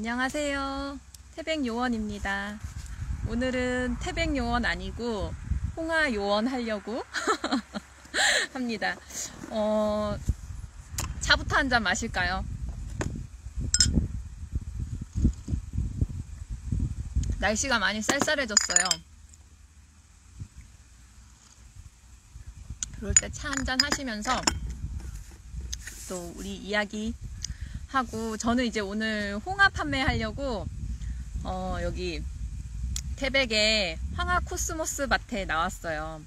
안녕하세요. 태백요원입니다. 오늘은 태백요원 아니고 홍화요원 하려고 합니다. 차부터 한 잔 마실까요? 날씨가 많이 쌀쌀해졌어요. 그럴 때 차 한 잔 하시면서 또 우리 이야기 하고, 저는 이제 오늘 홍화 판매하려고 여기 태백의 황화 코스모스 밭에 나왔어요.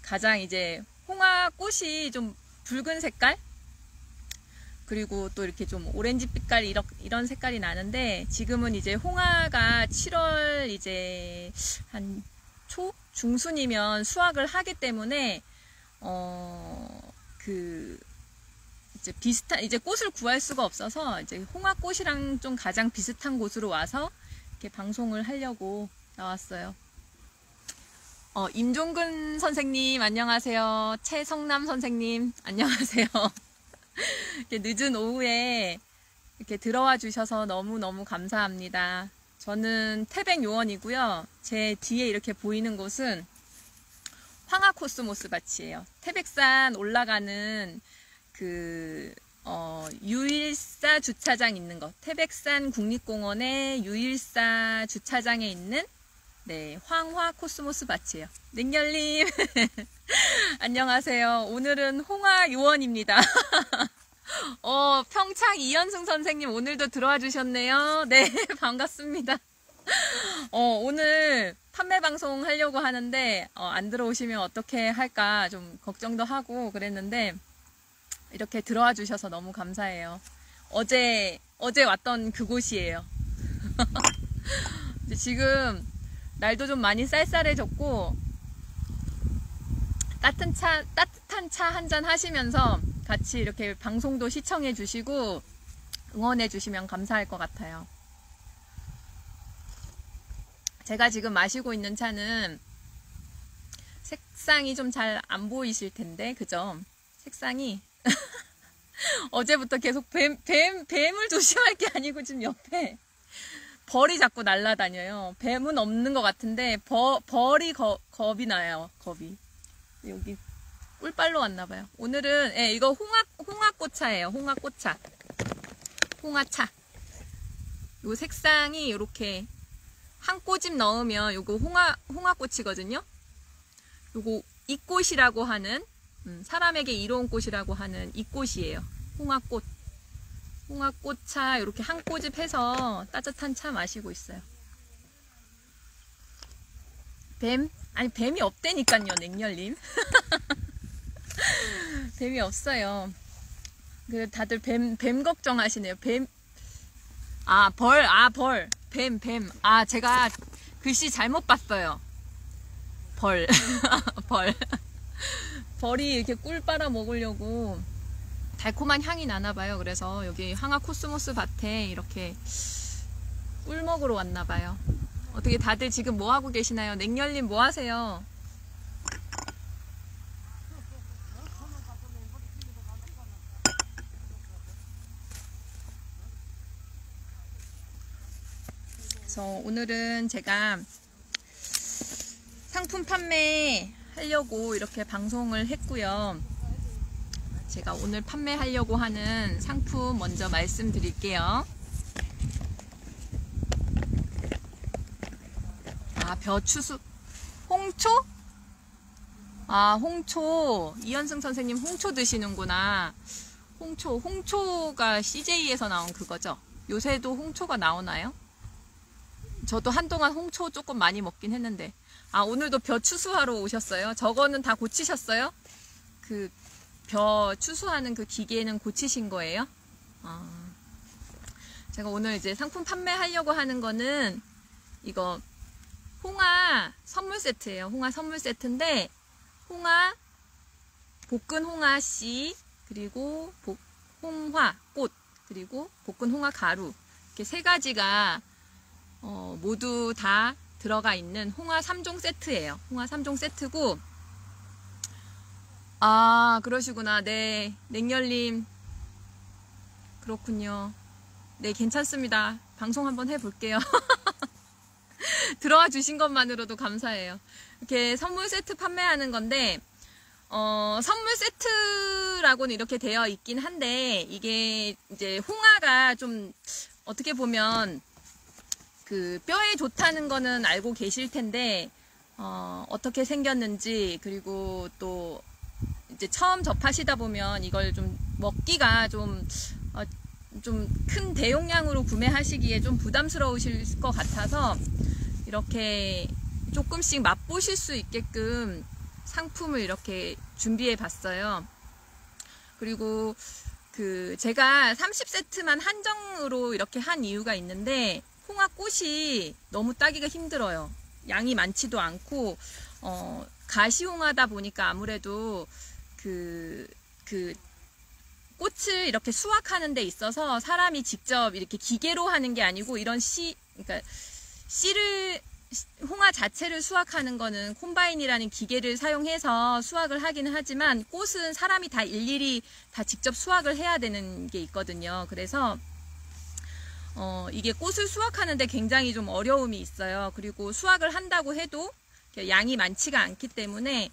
가장 이제 홍화 꽃이 좀 붉은 색깔, 그리고 또 이렇게 좀 오렌지 빛깔 이런 색깔이 나는데, 지금은 이제 홍화가 7월 이제 한 초? 중순이면 수확을 하기 때문에 이제 꽃을 구할 수가 없어서 이제 홍화꽃이랑 좀 가장 비슷한 곳으로 와서 이렇게 방송을 하려고 나왔어요. 임종근 선생님 안녕하세요. 최성남 선생님 안녕하세요. 이렇게 늦은 오후에 이렇게 들어와 주셔서 너무너무 감사합니다. 저는 태백요원이고요. 제 뒤에 이렇게 보이는 곳은 황화 코스모스 밭이에요. 태백산 올라가는 유일사 주차장 있는 거, 태백산 국립공원의 유일사 주차장에 있는 황화 코스모스 밭이에요. 냉열님 안녕하세요. 오늘은 홍화 요원입니다. 평창 이현승 선생님 오늘도 들어와 주셨네요. 네, 반갑습니다. 오늘 판매 방송 하려고 하는데 안 들어오시면 어떻게 할까 좀 걱정도 하고 그랬는데, 이렇게 들어와 주셔서 너무 감사해요. 어제 왔던 그곳이에요. 지금 날도 좀 많이 쌀쌀해졌고, 따뜻한 차 한잔 하시면서 같이 이렇게 방송도 시청해 주시고 응원해 주시면 감사할 것 같아요. 제가 지금 마시고 있는 차는 색상이 좀 잘 안 보이실 텐데, 그죠? 색상이 어제부터 계속 뱀을 조심할 게 아니고 지금 옆에 벌이 자꾸 날아다녀요. 뱀은 없는 것 같은데 벌이 겁이 나요. 겁이. 여기 꿀빨로 왔나봐요. 오늘은 이거 홍화꽃차예요. 홍화꽃차. 홍화차. 요 색상이 이렇게 한 꼬집 넣으면 요거 홍화꽃이거든요. 요거 이꽃이라고 하는, 사람에게 이로운 꽃이라고 하는 이 꽃이에요. 홍화꽃. 홍화꽃차 이렇게 한 꼬집 해서 따뜻한 차 마시고 있어요. 뱀이 없다니까요, 냉열님. 뱀이 없어요. 다들 뱀 걱정하시네요. 벌. 뱀. 제가 글씨 잘못 봤어요. 벌. 벌이 이렇게 꿀 빨아 먹으려고 달콤한 향이 나나봐요. 그래서 여기 황화 코스모스 밭에 이렇게 꿀 먹으러 왔나봐요. 어떻게 다들 지금 뭐 하고 계시나요? 냉열님 뭐 하세요? 그래서 오늘은 제가 상품 판매 하려고 이렇게 방송을 했고요. 제가 오늘 판매하려고 하는 상품 먼저 말씀드릴게요. 벼추수 홍초? 홍초. 이현승 선생님 홍초 드시는구나. 홍초가 CJ에서 나온 그거죠. 요새도 홍초가 나오나요? 저도 한동안 홍초 조금 많이 먹긴 했는데. 오늘도 벼 추수하러 오셨어요? 저거는 다 고치셨어요? 벼 추수하는 그 기계는 고치신 거예요? 제가 오늘 이제 상품 판매하려고 하는 거는 이거 홍화 선물 세트예요. 홍화 선물 세트인데, 볶은 홍화 씨, 그리고 홍화 꽃, 그리고 볶은 홍화 가루, 이렇게 세 가지가 모두 다 들어가 있는 홍화 3종 세트예요. 홍화 3종 세트고, 그러시구나. 네, 냉열님. 그렇군요. 네, 괜찮습니다. 방송 한번 해볼게요. 들어와 주신 것만으로도 감사해요. 이렇게 선물 세트 판매하는 건데, 선물 세트라고는 이렇게 되어 있긴 한데, 이게 이제 홍화가 좀 어떻게 보면 그 뼈에 좋다는 거는 알고 계실 텐데, 어떻게 생겼는지, 그리고 또 이제 처음 접하시다 보면 이걸 좀 먹기가 좀 큰 대용량으로 구매하시기에 좀 부담스러우실 것 같아서 이렇게 조금씩 맛보실 수 있게끔 상품을 이렇게 준비해 봤어요. 그리고 그 제가 30세트만 한정으로 이렇게 한 이유가 있는데, 홍화꽃이 너무 따기가 힘들어요. 양이 많지도 않고, 가시홍화다 보니까 아무래도 그 꽃을 이렇게 수확하는 데 있어서 사람이 직접 이렇게 기계로 하는 게 아니고, 이런 그러니까 홍화 자체를 수확하는 거는 콤바인이라는 기계를 사용해서 수확을 하기는 하지만, 꽃은 사람이 다 일일이 다 직접 수확을 해야 되는 게 있거든요. 그래서 이게 꽃을 수확하는데 굉장히 좀 어려움이 있어요. 그리고 수확을 한다고 해도 양이 많지가 않기 때문에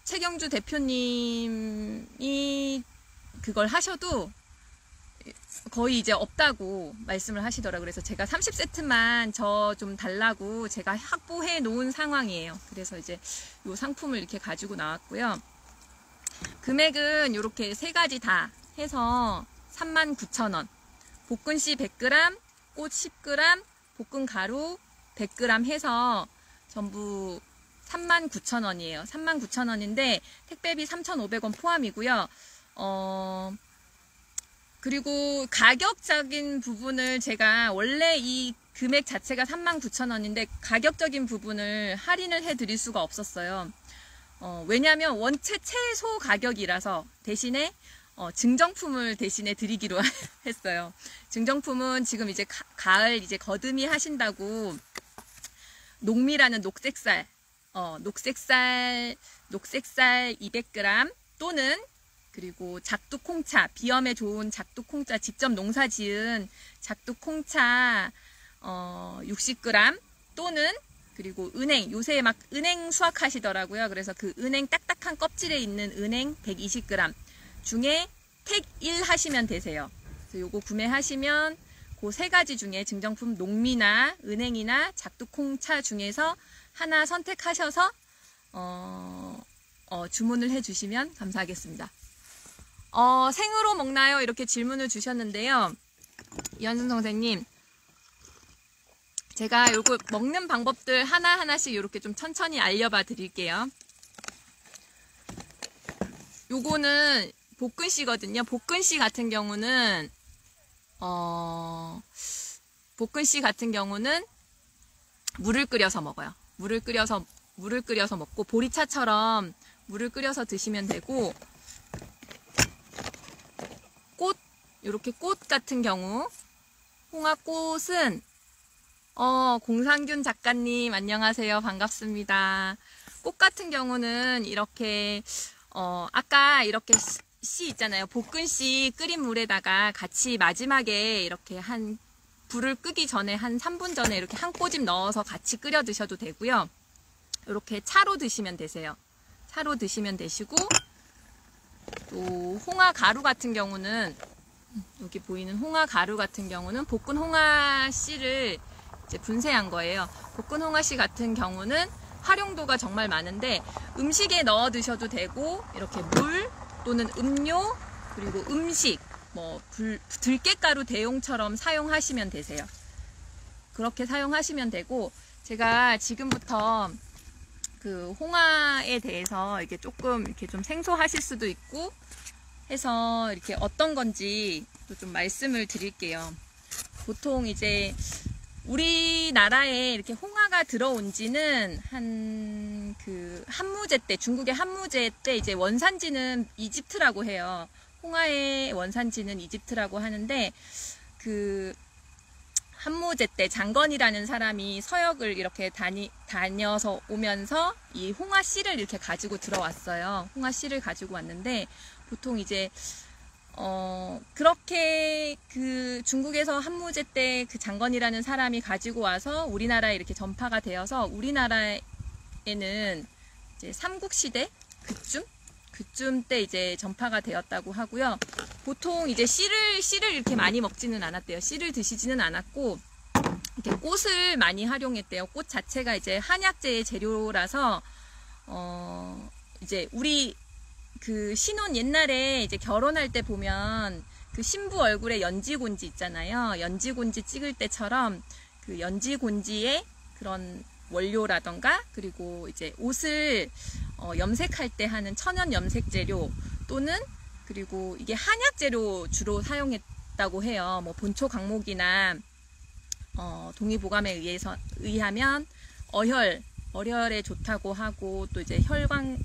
최경주 대표님이 그걸 하셔도 거의 이제 없다고 말씀을 하시더라고요. 그래서 제가 30세트만 저 좀 달라고 제가 확보해 놓은 상황이에요. 그래서 이제 이 상품을 이렇게 가지고 나왔고요. 금액은 이렇게 세 가지 다 해서 39,000원. 볶은씨 100g, 꽃 10g, 볶은 가루 100g 해서 전부 39,000원이에요. 39,000원인데 택배비 3,500원 포함이고요. 그리고 가격적인 부분을 제가 원래 이 금액 자체가 39,000원인데 가격적인 부분을 할인을 해드릴 수가 없었어요. 왜냐하면 원체 최소 가격이라서 대신에 증정품을 대신에 드리기로 했어요. 증정품은 지금 이제 가을 이제 거듬이 하신다고 녹미라는 녹색쌀, 녹색쌀 200g 또는 그리고 작두콩차, 비염에 좋은 작두콩차, 직접 농사 지은 작두콩차 60g 또는 그리고 은행, 요새 막 은행 수확하시더라고요. 그래서 그 은행 딱딱한 껍질에 있는 은행 120g 중에 택 1 하시면 되세요. 그래서 요거 구매하시면 그 세 가지 중에 증정품 녹미나 은행이나 작두콩차 중에서 하나 선택하셔서 주문을 해주시면 감사하겠습니다. 생으로 먹나요? 이렇게 질문을 주셨는데요. 이현순 선생님, 제가 요거 먹는 방법들 하나하나씩 이렇게 좀 천천히 알려봐 드릴게요. 요거는 볶은씨거든요. 볶은씨 같은 경우는 물을 끓여서 먹어요. 물을 끓여서 먹고 보리차처럼 물을 끓여서 드시면 되고, 이렇게 꽃 같은 경우, 홍화꽃은 공상균 작가님 안녕하세요. 반갑습니다. 꽃 같은 경우는 이렇게 아까 이렇게 씨 있잖아요. 볶은씨 끓인 물에다가 같이 마지막에 이렇게 불을 끄기 전에 한 3분 전에 이렇게 한 꼬집 넣어서 같이 끓여 드셔도 되고요. 이렇게 차로 드시면 되세요. 차로 드시면 되시고, 또 홍화 가루 같은 경우는 여기 보이는 홍화 가루 같은 경우는 볶은 홍화 씨를 이제 분쇄한 거예요. 볶은 홍화 씨 같은 경우는 활용도가 정말 많은데 음식에 넣어 드셔도 되고, 이렇게 물 또는 음료 그리고 음식 들깨가루 대용처럼 사용하시면 되세요. 그렇게 사용하시면 되고, 제가 지금부터 그 홍화에 대해서 이렇게 조금 이렇게 좀 생소하실 수도 있고 해서 이렇게 어떤 건지 또 좀 말씀을 드릴게요. 보통 이제 우리나라에 이렇게 홍화가 들어온 지는 한무제 때, 중국의 한무제 때 이제 원산지는 이집트라고 해요. 홍화의 원산지는 이집트라고 하는데, 그 한무제 때 장건이라는 사람이 서역을 이렇게 다녀서 오면서 이 홍화 씨를 이렇게 가지고 들어왔어요. 홍화 씨를 가지고 왔는데, 보통 이제 그렇게 그 중국에서 한무제 때 그 장건이라는 사람이 가지고 와서 우리나라에 이렇게 전파가 되어서 우리나라에는 이제 삼국시대 그쯤 때 이제 전파가 되었다고 하고요. 보통 이제 씨를 이렇게 많이 먹지는 않았대요. 씨를 드시지는 않았고, 이렇게 꽃을 많이 활용했대요. 꽃 자체가 이제 한약재의 재료라서, 이제 우리 그 신혼 옛날에 이제 결혼할 때 보면 그 신부 얼굴에 연지곤지 있잖아요. 연지곤지 찍을 때처럼 그 연지곤지의 그런 원료라던가, 그리고 이제 옷을 염색할 때 하는 천연 염색 재료 또는 그리고 이게 한약 재료 주로 사용했다고 해요. 뭐 본초 강목이나 동의보감에 의하면 어혈에 좋다고 하고, 또 이제 혈관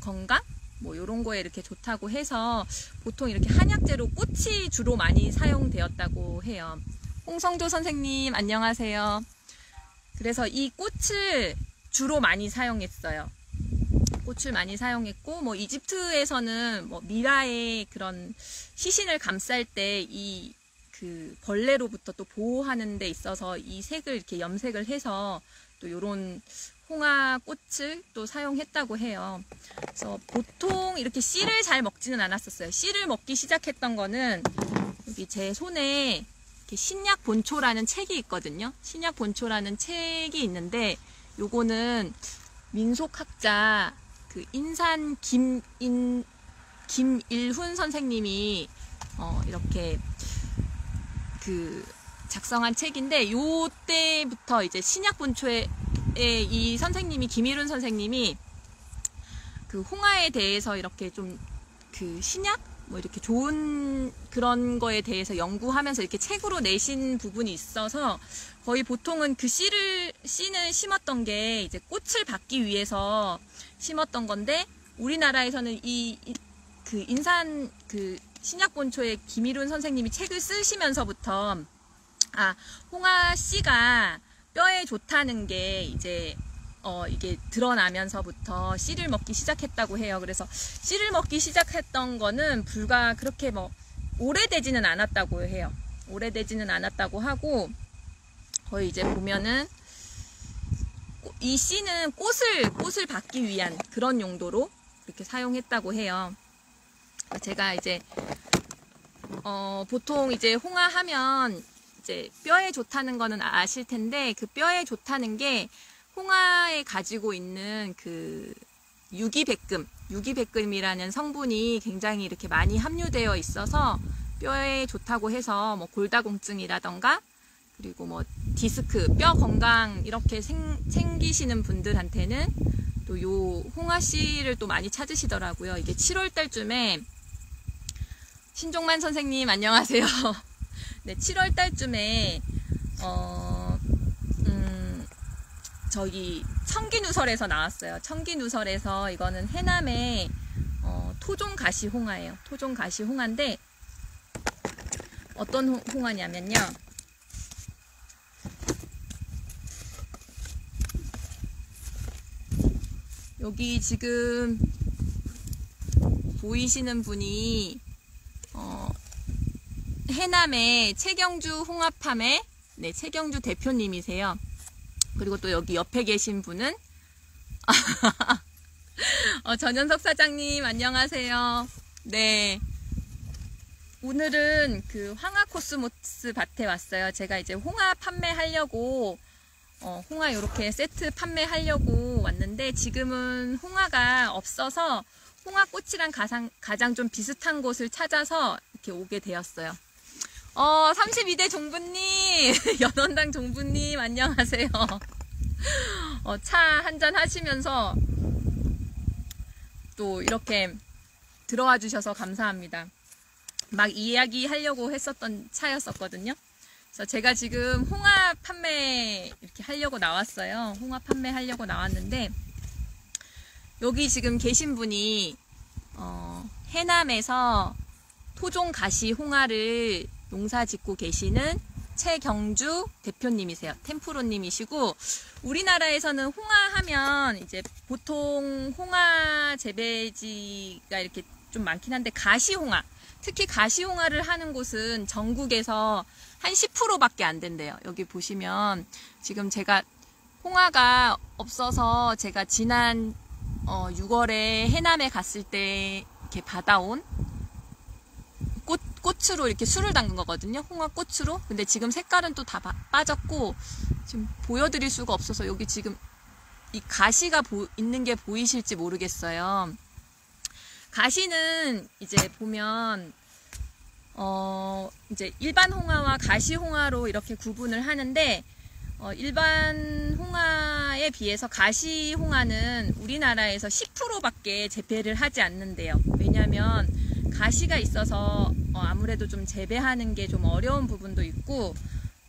건강 뭐 요런 거에 이렇게 좋다고 해서 보통 이렇게 한약 재료 꽃이 주로 많이 사용되었다고 해요. 홍성조 선생님 안녕하세요. 그래서 이 꽃을 주로 많이 사용했어요. 꽃을 많이 사용했고, 뭐 이집트에서는 뭐 미라의 그런 시신을 감쌀 때 이 그 벌레로부터 또 보호하는 데 있어서 이 색을 이렇게 염색을 해서 또 요런 홍화 꽃을 또 사용했다고 해요. 그래서 보통 이렇게 씨를 잘 먹지는 않았었어요. 씨를 먹기 시작했던 거는 여기 제 손에 이렇게 신약 본초라는 책이 있거든요. 신약 본초라는 책이 있는데, 요거는 민속학자 그 인산 김일훈 선생님이 이렇게 그 작성한 책인데, 요 때부터 이제 신약 본초에 이 선생님이 김일훈 선생님이 그 홍화에 대해서 이렇게 좀 그 신약 뭐 이렇게 좋은 그런 거에 대해서 연구하면서 이렇게 책으로 내신 부분이 있어서, 거의 보통은 그 씨는 심었던 게 이제 꽃을 받기 위해서 심었던 건데, 우리나라에서는 그 인산 그 신약본초의 김일훈 선생님이 책을 쓰시면서부터 홍화 씨가 뼈에 좋다는 게 이제 이게 드러나면서부터 씨를 먹기 시작했다고 해요. 그래서 씨를 먹기 시작했던 거는 불과 그렇게 뭐 오래되지는 않았다고 해요. 오래되지는 않았다고 하고, 거의 이제 보면은 이 씨는 꽃을 받기 위한 그런 용도로 이렇게 사용했다고 해요. 제가 이제 보통 이제 홍화 하면 이제 뼈에 좋다는 거는 아실 텐데, 그 뼈에 좋다는 게 홍화에 가지고 있는 그 유기백금이라는 성분이 굉장히 이렇게 많이 함유되어 있어서 뼈에 좋다고 해서 뭐 골다공증이라던가, 그리고 뭐 디스크, 뼈 건강 이렇게 생기시는 분들한테는 또 요 홍화씨를 또 많이 찾으시더라고요. 이게 7월 달쯤에 신종만 선생님 안녕하세요. 네, 7월 달쯤에 저기 청기누설에서 나왔어요. 청기누설에서 이거는 해남의 토종가시 홍화예요. 토종가시 홍화인데 어떤 홍화냐면요. 여기 지금 보이시는 분이 해남의 최경주 홍화팜의 네, 최경주 대표님이세요. 그리고 또 여기 옆에 계신 분은 전현석 사장님 안녕하세요. 네, 오늘은 그 황화코스모스 밭에 왔어요. 제가 이제 홍화 판매하려고 홍화 이렇게 세트 판매하려고 왔는데, 지금은 홍화가 없어서 홍화꽃이랑 가장 좀 비슷한 곳을 찾아서 이렇게 오게 되었어요. 32대 종부님, 연원당 종부님 안녕하세요. 차 한잔 하시면서 또 이렇게 들어와 주셔서 감사합니다. 막 이야기 하려고 했었던 차였었거든요. 그래서 제가 지금 홍화 판매 이렇게 하려고 나왔어요. 홍화 판매 하려고 나왔는데, 여기 지금 계신 분이 해남에서 토종가시 홍화를 농사 짓고 계시는 최경주 대표님이세요. 템프로님이시고, 우리나라에서는 홍화하면 이제 보통 홍화 재배지가 이렇게 좀 많긴 한데, 특히 가시홍화를 하는 곳은 전국에서 한 10%밖에 안 된대요. 여기 보시면 지금 제가 홍화가 없어서 제가 지난 6월에 해남에 갔을 때 이렇게 받아온 꽃으로 이렇게 술을 담근 거거든요. 홍화 꽃으로. 근데 지금 색깔은 또 다 빠졌고 지금 보여드릴 수가 없어서 여기 지금 이 가시가 있는 게 보이실지 모르겠어요. 가시는 이제 보면 이제 일반 홍화와 가시 홍화로 이렇게 구분을 하는데 일반 홍화에 비해서 가시 홍화는 우리나라에서 10%밖에 재배를 하지 않는데요. 왜냐하면 가시가 있어서 아무래도 좀 재배하는 게 좀 어려운 부분도 있고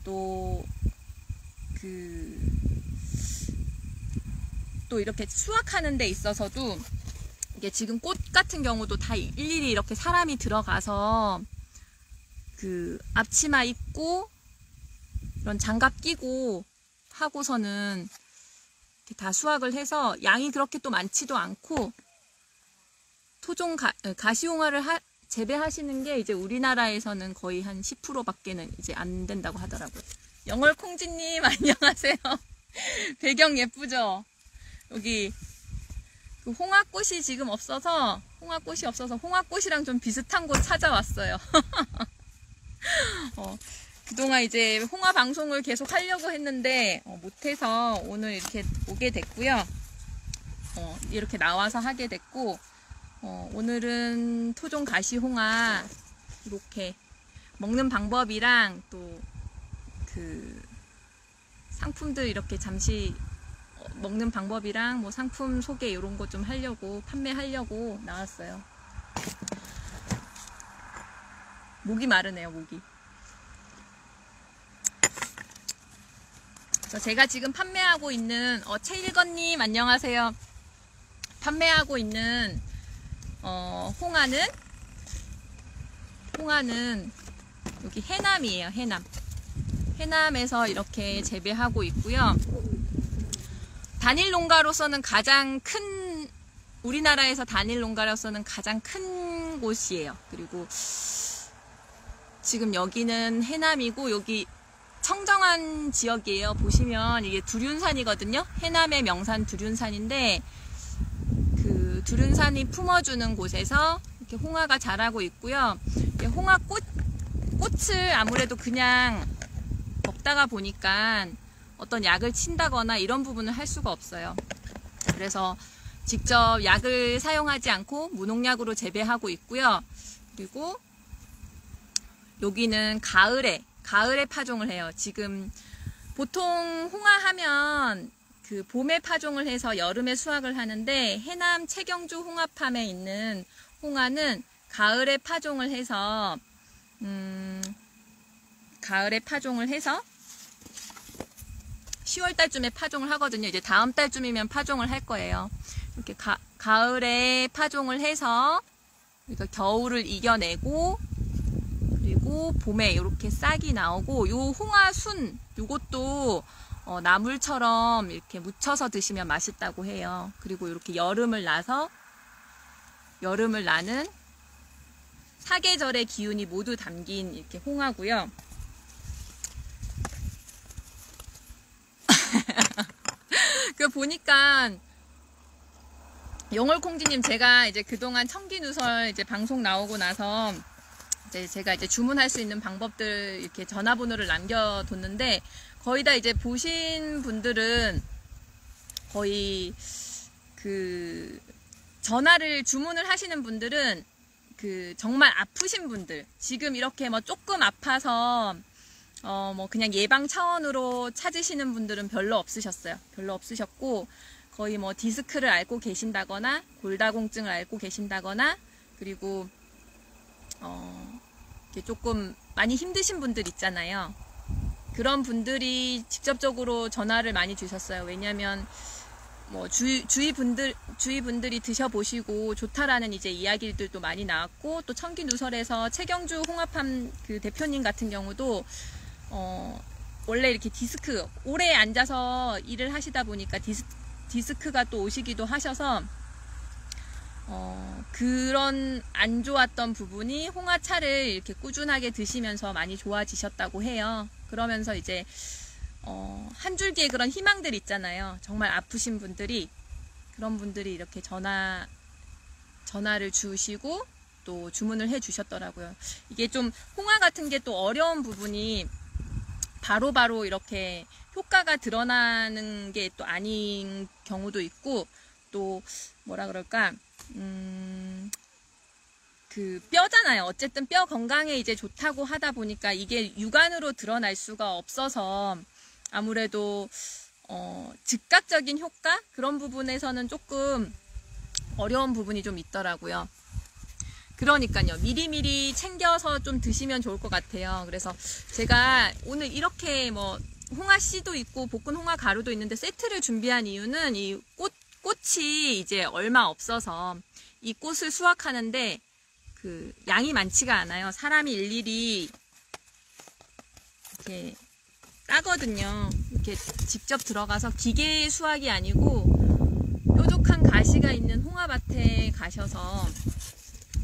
또 이렇게 수확하는 데 있어서도 이게 지금 꽃 같은 경우도 다 일일이 이렇게 사람이 들어가서 그 앞치마 입고 이런 장갑 끼고 하고서는 이렇게 다 수확을 해서 양이 그렇게 또 많지도 않고 토종 가시홍화를 재배하시는 게 이제 우리나라에서는 거의 한 10%밖에는 이제 안 된다고 하더라고요. 영월콩지님 안녕하세요. 배경 예쁘죠? 여기 그 홍화꽃이 지금 없어서 홍화꽃이랑 좀 비슷한 곳 찾아왔어요. 그동안 이제 홍화 방송을 계속 하려고 했는데 못해서 오늘 이렇게 오게 됐고요. 이렇게 나와서 하게 됐고 오늘은 토종 가시홍화 이렇게 먹는 방법이랑 또 그 상품들 이렇게 잠시 먹는 방법이랑 뭐 상품 소개 이런 거 좀 하려고 판매하려고 나왔어요. 목이 마르네요, 목이. 제가 지금 판매하고 있는 최일건님 안녕하세요. 판매하고 있는 홍화는 여기 해남이에요. 해남에서 이렇게 재배하고 있고요. 단일 농가로서는 우리나라에서 단일 농가로서는 가장 큰 곳이에요. 그리고 지금 여기는 해남이고 여기 청정한 지역이에요. 보시면 이게 두륜산이거든요. 해남의 명산 두륜산인데 그 두륜산이 품어주는 곳에서 이렇게 홍화가 자라고 있고요. 꽃을 아무래도 그냥 먹다가 보니까 어떤 약을 친다거나 이런 부분을 할 수가 없어요. 그래서 직접 약을 사용하지 않고 무농약으로 재배하고 있고요. 그리고 여기는 가을에 파종을 해요. 지금 보통 홍화하면 그 봄에 파종을 해서 여름에 수확을 하는데 해남 채경주 홍화팜에 있는 홍화는 가을에 파종을 해서 10월 달쯤에 파종을 하거든요. 이제 다음 달쯤이면 파종을 할 거예요. 이렇게 가을에 파종을 해서 그러니까 겨울을 이겨내고 그리고 봄에 이렇게 싹이 나오고 요 홍화순 요것도 나물처럼 이렇게 무쳐서 드시면 맛있다고 해요. 그리고 이렇게 여름을 나는 사계절의 기운이 모두 담긴 이렇게 홍화고요. 그 보니까 영월콩지님 제가 이제 그동안 청기누설 이제 방송 나오고 나서 이제 제가 이제 주문할 수 있는 방법들 이렇게 전화번호를 남겨뒀는데 거의 다 이제 보신 분들은 거의 그 주문을 하시는 분들은 그 정말 아프신 분들 지금 이렇게 뭐 조금 아파서 뭐 그냥 예방 차원으로 찾으시는 분들은 별로 없으셨어요. 별로 없으셨고 거의 뭐 디스크를 앓고 계신다거나 골다공증을 앓고 계신다거나 그리고 이렇게 조금 많이 힘드신 분들 있잖아요. 그런 분들이 직접적으로 전화를 많이 주셨어요. 왜냐면 뭐 주위 분들이 드셔보시고 좋다라는 이제 이야기들도 많이 나왔고 또 청기누설에서 채경주 홍화팜 그 대표님 같은 경우도 원래 이렇게 디스크 오래 앉아서 일을 하시다 보니까 디스크가 또 오시기도 하셔서 그런 안 좋았던 부분이 홍화차를 이렇게 꾸준하게 드시면서 많이 좋아지셨다고 해요. 그러면서 이제 한 줄기의 그런 희망들 있잖아요. 정말 아프신 분들이, 그런 분들이 이렇게 전화를 주시고 또 주문을 해 주셨더라고요. 이게 좀 홍화 같은 게 또 어려운 부분이 바로바로 이렇게 효과가 드러나는 게 또 아닌 경우도 있고, 또 뭐라 그럴까, 그 뼈잖아요. 어쨌든 뼈 건강에 이제 좋다고 하다 보니까 이게 육안으로 드러날 수가 없어서 아무래도 즉각적인 효과? 그런 부분에서는 조금 어려운 부분이 좀 있더라고요. 그러니까요. 미리미리 챙겨서 좀 드시면 좋을 것 같아요. 그래서 제가 오늘 이렇게 뭐 홍화씨도 있고 볶은 홍화 가루도 있는데 세트를 준비한 이유는 이 꽃이 이제 얼마 없어서 이 꽃을 수확하는데 그 양이 많지가 않아요. 사람이 일일이 이렇게 따거든요. 이렇게 직접 들어가서 기계 수확이 아니고 뾰족한 가시가 있는 홍화밭에 가셔서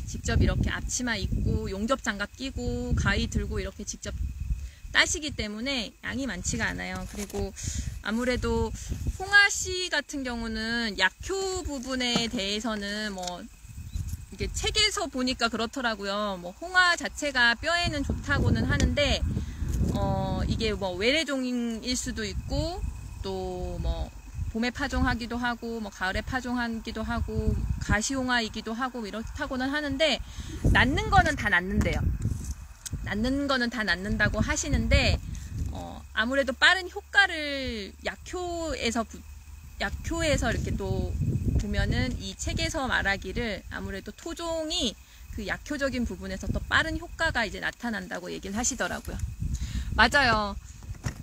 직접 이렇게 앞치마 입고 용접장갑 끼고 가위 들고 이렇게 직접 따시기 때문에 양이 많지가 않아요. 그리고 아무래도 홍화씨 같은 경우는 약효 부분에 대해서는 뭐 이게 책에서 보니까 그렇더라고요. 뭐 홍화 자체가 뼈에는 좋다고는 하는데 이게 뭐 외래종일 수도 있고 또 뭐 봄에 파종하기도 하고 뭐 가을에 파종하기도 하고 가시홍화이기도 하고 이렇다고는 하는데 낫는 거는 다 낫는데요. 낫는 거는 다 낫는다고 하시는데 아무래도 빠른 효과를 약효에서 이렇게 또 보면은 이 책에서 말하기를 아무래도 토종이 그 약효적인 부분에서 더 빠른 효과가 이제 나타난다고 얘기를 하시더라고요. 맞아요.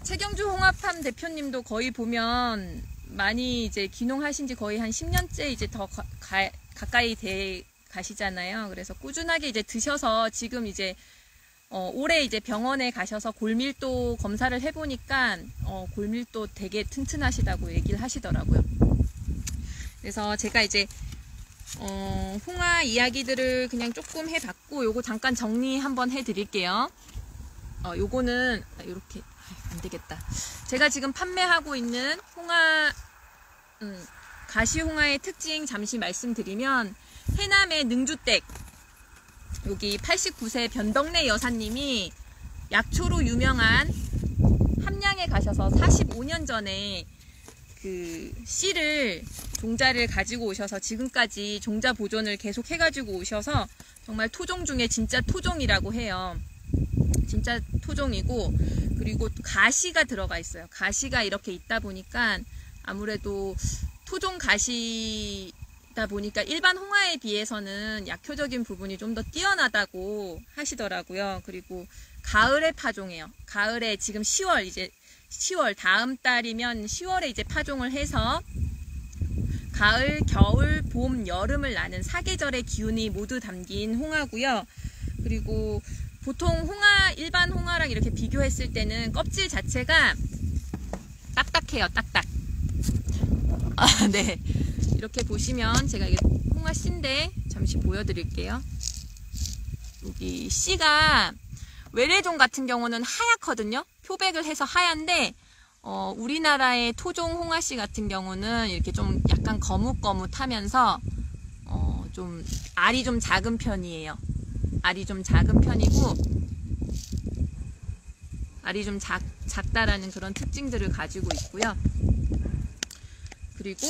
최경주 홍화팜 대표님도 거의 보면 많이 이제 귀농하신 지 거의 한 10년째 이제 더 가까이 돼 가시잖아요. 그래서 꾸준하게 이제 드셔서 지금 이제 올해 이제 병원에 가셔서 골밀도 검사를 해보니까 골밀도 되게 튼튼하시다고 얘기를 하시더라고요. 그래서 제가 이제 홍화 이야기들을 그냥 조금 해봤고 요거 잠깐 정리 한번 해드릴게요. 요거는 이렇게 안 되겠다. 제가 지금 판매하고 있는 홍화 가시홍화의 특징 잠시 말씀드리면 해남의 능주댁 여기 89세 변덕래 여사님이 약초로 유명한 함양에 가셔서 45년 전에 그 씨를 종자를 가지고 오셔서 지금까지 종자 보존을 계속 해가지고 오셔서 정말 토종 중에 진짜 토종이라고 해요. 진짜 토종이고 그리고 가시가 들어가 있어요. 가시가 이렇게 있다 보니까 아무래도 토종 가시다 보니까 일반 홍화에 비해서는 약효적인 부분이 좀 더 뛰어나다고 하시더라고요. 그리고 가을에 파종해요. 가을에 지금 10월 다음 달이면 10월에 이제 파종을 해서 가을, 겨울, 봄, 여름을 나는 4계절의 기운이 모두 담긴 홍화고요. 그리고 보통 홍화, 일반 홍화랑 이렇게 비교했을 때는 껍질 자체가 딱딱해요. 딱딱. 네. 이렇게 보시면 제가 이게 홍화 씨인데 잠시 보여드릴게요. 여기 씨가 외래종 같은 경우는 하얗거든요. 표백을 해서 하얀데 우리나라의 토종 홍화 씨 같은 경우는 이렇게 좀 약간 거뭇거뭇하면서 좀 알이 좀 작은 편이에요. 알이 좀 작은 편이고 알이 좀 작다라는 그런 특징들을 가지고 있고요. 그리고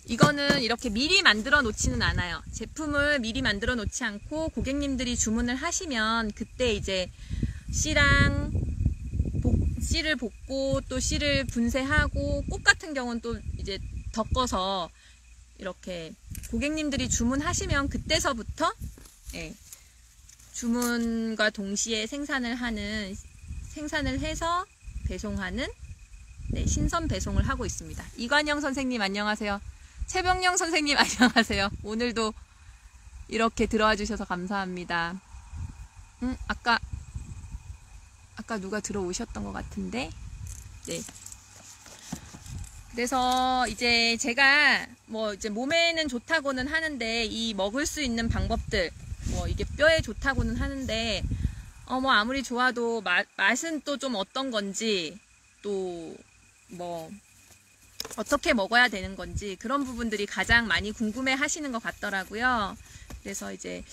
이거는 이렇게 미리 만들어 놓지는 않아요. 제품을 미리 만들어 놓지 않고 고객님들이 주문을 하시면 그때 이제 씨를 볶고 또 씨를 분쇄하고 꽃 같은 경우는 또 이제 덮어서 이렇게 고객님들이 주문하시면 그때서부터 주문과 동시에 생산을 해서 배송하는 신선 배송을 하고 있습니다. 이관영 선생님 안녕하세요. 최병영 선생님 안녕하세요. 오늘도 이렇게 들어와 주셔서 감사합니다. 아까 누가 들어오셨던 것 같은데 네. 그래서 이제 제가 뭐 이제 몸에는 좋다고는 하는데 이 먹을 수 있는 방법들 뭐 이게 뼈에 좋다고는 하는데 뭐 아무리 좋아도 맛은 또 좀 어떤 건지 또 뭐 어떻게 먹어야 되는 건지 그런 부분들이 가장 많이 궁금해 하시는 것 같더라고요. 그래서 이제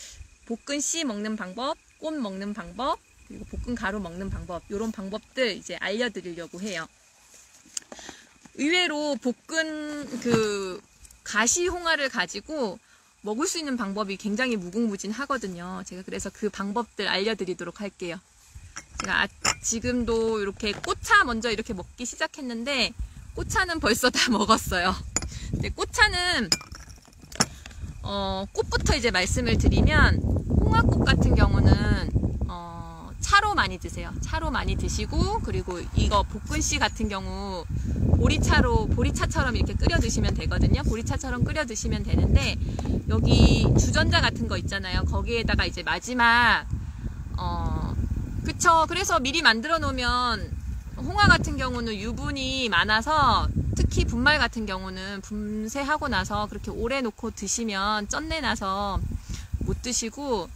볶은 씨 먹는 방법, 꽃 먹는 방법, 그리고 볶은 가루 먹는 방법, 이런 방법들 이제 알려드리려고 해요. 의외로 볶은 그 가시 홍화를 가지고 먹을 수 있는 방법이 굉장히 무궁무진하거든요. 제가 그래서 그 방법들 알려드리도록 할게요. 제가 지금도 이렇게 꽃차 먼저 이렇게 먹기 시작했는데 꽃차는 벌써 다 먹었어요. 근데 꽃차는 꽃부터 이제 말씀을 드리면 홍화꽃 같은 경우는 차로 많이 드세요. 차로 많이 드시고 그리고 이거 볶은 씨 같은 경우 보리차처럼 이렇게 끓여 드시면 되거든요. 보리차처럼 끓여 드시면 되는데 여기 주전자 같은 거 있잖아요. 거기에다가 이제 마지막 그쵸. 그래서 미리 만들어 놓으면 홍화 같은 경우는 유분이 많아서 특히 분말 같은 경우는 분쇄하고 나서 그렇게 오래 놓고 드시면 쩐내 나서 못 드시고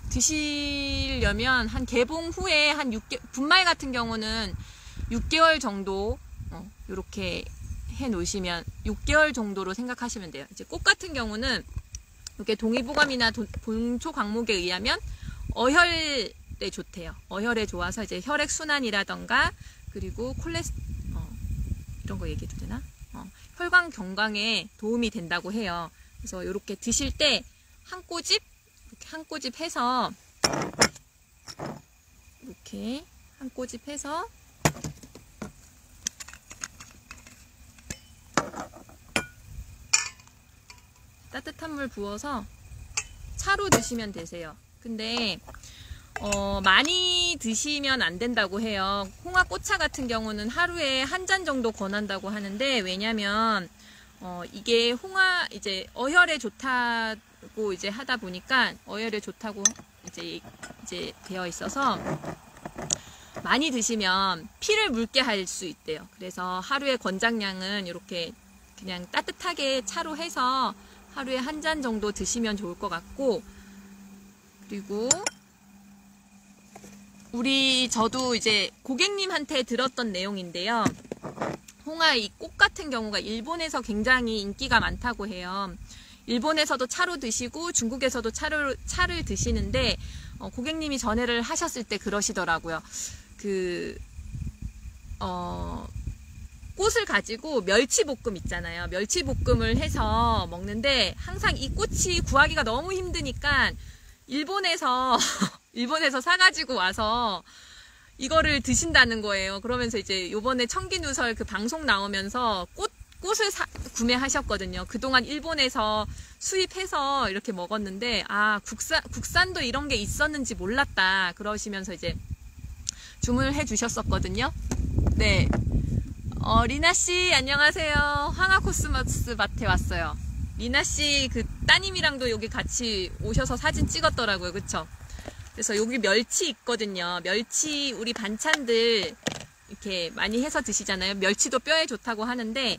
드시려면 한 개봉 후에 한 6개월, 분말 같은 경우는 6개월 정도 이렇게 해 놓으시면 6개월 정도로 생각하시면 돼요. 이제 꽃 같은 경우는 이렇게 동의보감이나 본초 광목에 의하면 어혈에 좋대요. 어혈에 좋아서 이제 혈액 순환이라던가 그리고 이런 거 얘기해도 되나? 혈관 경강에 도움이 된다고 해요. 그래서 이렇게 드실 때 한 꼬집 이렇게 한 꼬집 해서 이렇게 한 꼬집 해서 따뜻한 물 부어서 차로 드시면 되세요. 근데 많이 드시면 안 된다고 해요. 홍화꽃차 같은 경우는 하루에 한 잔 정도 권한다고 하는데 왜냐면 이게 이제 어혈에 좋다고 이제 하다 보니까 어혈에 좋다고 이제 되어 있어서 많이 드시면 피를 묽게 할 수 있대요. 그래서 하루에 권장량은 이렇게 그냥 따뜻하게 차로 해서 하루에 한 잔 정도 드시면 좋을 것 같고 그리고 저도 이제 고객님한테 들었던 내용인데요. 홍화 이 꽃 같은 경우가 일본에서 굉장히 인기가 많다고 해요. 일본에서도 차로 드시고 중국에서도 차를 드시는데 고객님이 전해를 하셨을 때 그러시더라고요. 꽃을 가지고 멸치볶음 있잖아요. 멸치볶음을 해서 먹는데 항상 이 꽃이 구하기가 너무 힘드니까 일본에서 사가지고 와서 이거를 드신다는 거예요. 그러면서 이제 요번에 청기누설 그 방송 나오면서 꽃을 구매하셨거든요. 그동안 일본에서 수입해서 이렇게 먹었는데 국산도 이런 게 있었는지 몰랐다 그러시면서 이제 주문을 해 주셨었거든요. 네. 리나씨 안녕하세요. 황화코스모스 밭에 왔어요. 리나씨 그 따님이랑도 여기 같이 오셔서 사진 찍었더라고요. 그쵸? 그래서 여기 멸치 있거든요. 멸치 우리 반찬들 이렇게 많이 해서 드시잖아요. 멸치도 뼈에 좋다고 하는데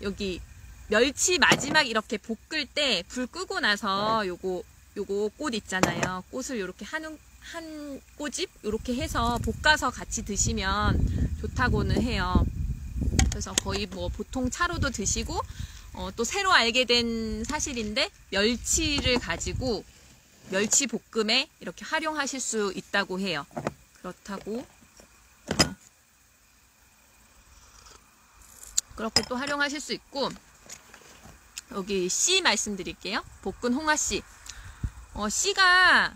여기 멸치 마지막 이렇게 볶을 때 불 끄고 나서 요거 꽃 있잖아요. 꽃을 이렇게 한 꼬집 이렇게 해서 볶아서 같이 드시면 좋다고는 해요. 그래서 거의 뭐 보통 차로도 드시고 또 새로 알게 된 사실인데 멸치를 가지고 멸치 볶음에 이렇게 활용하실 수 있다고 해요. 그렇게 또 활용하실 수 있고 여기 씨 말씀드릴게요. 볶은 홍화씨. 씨가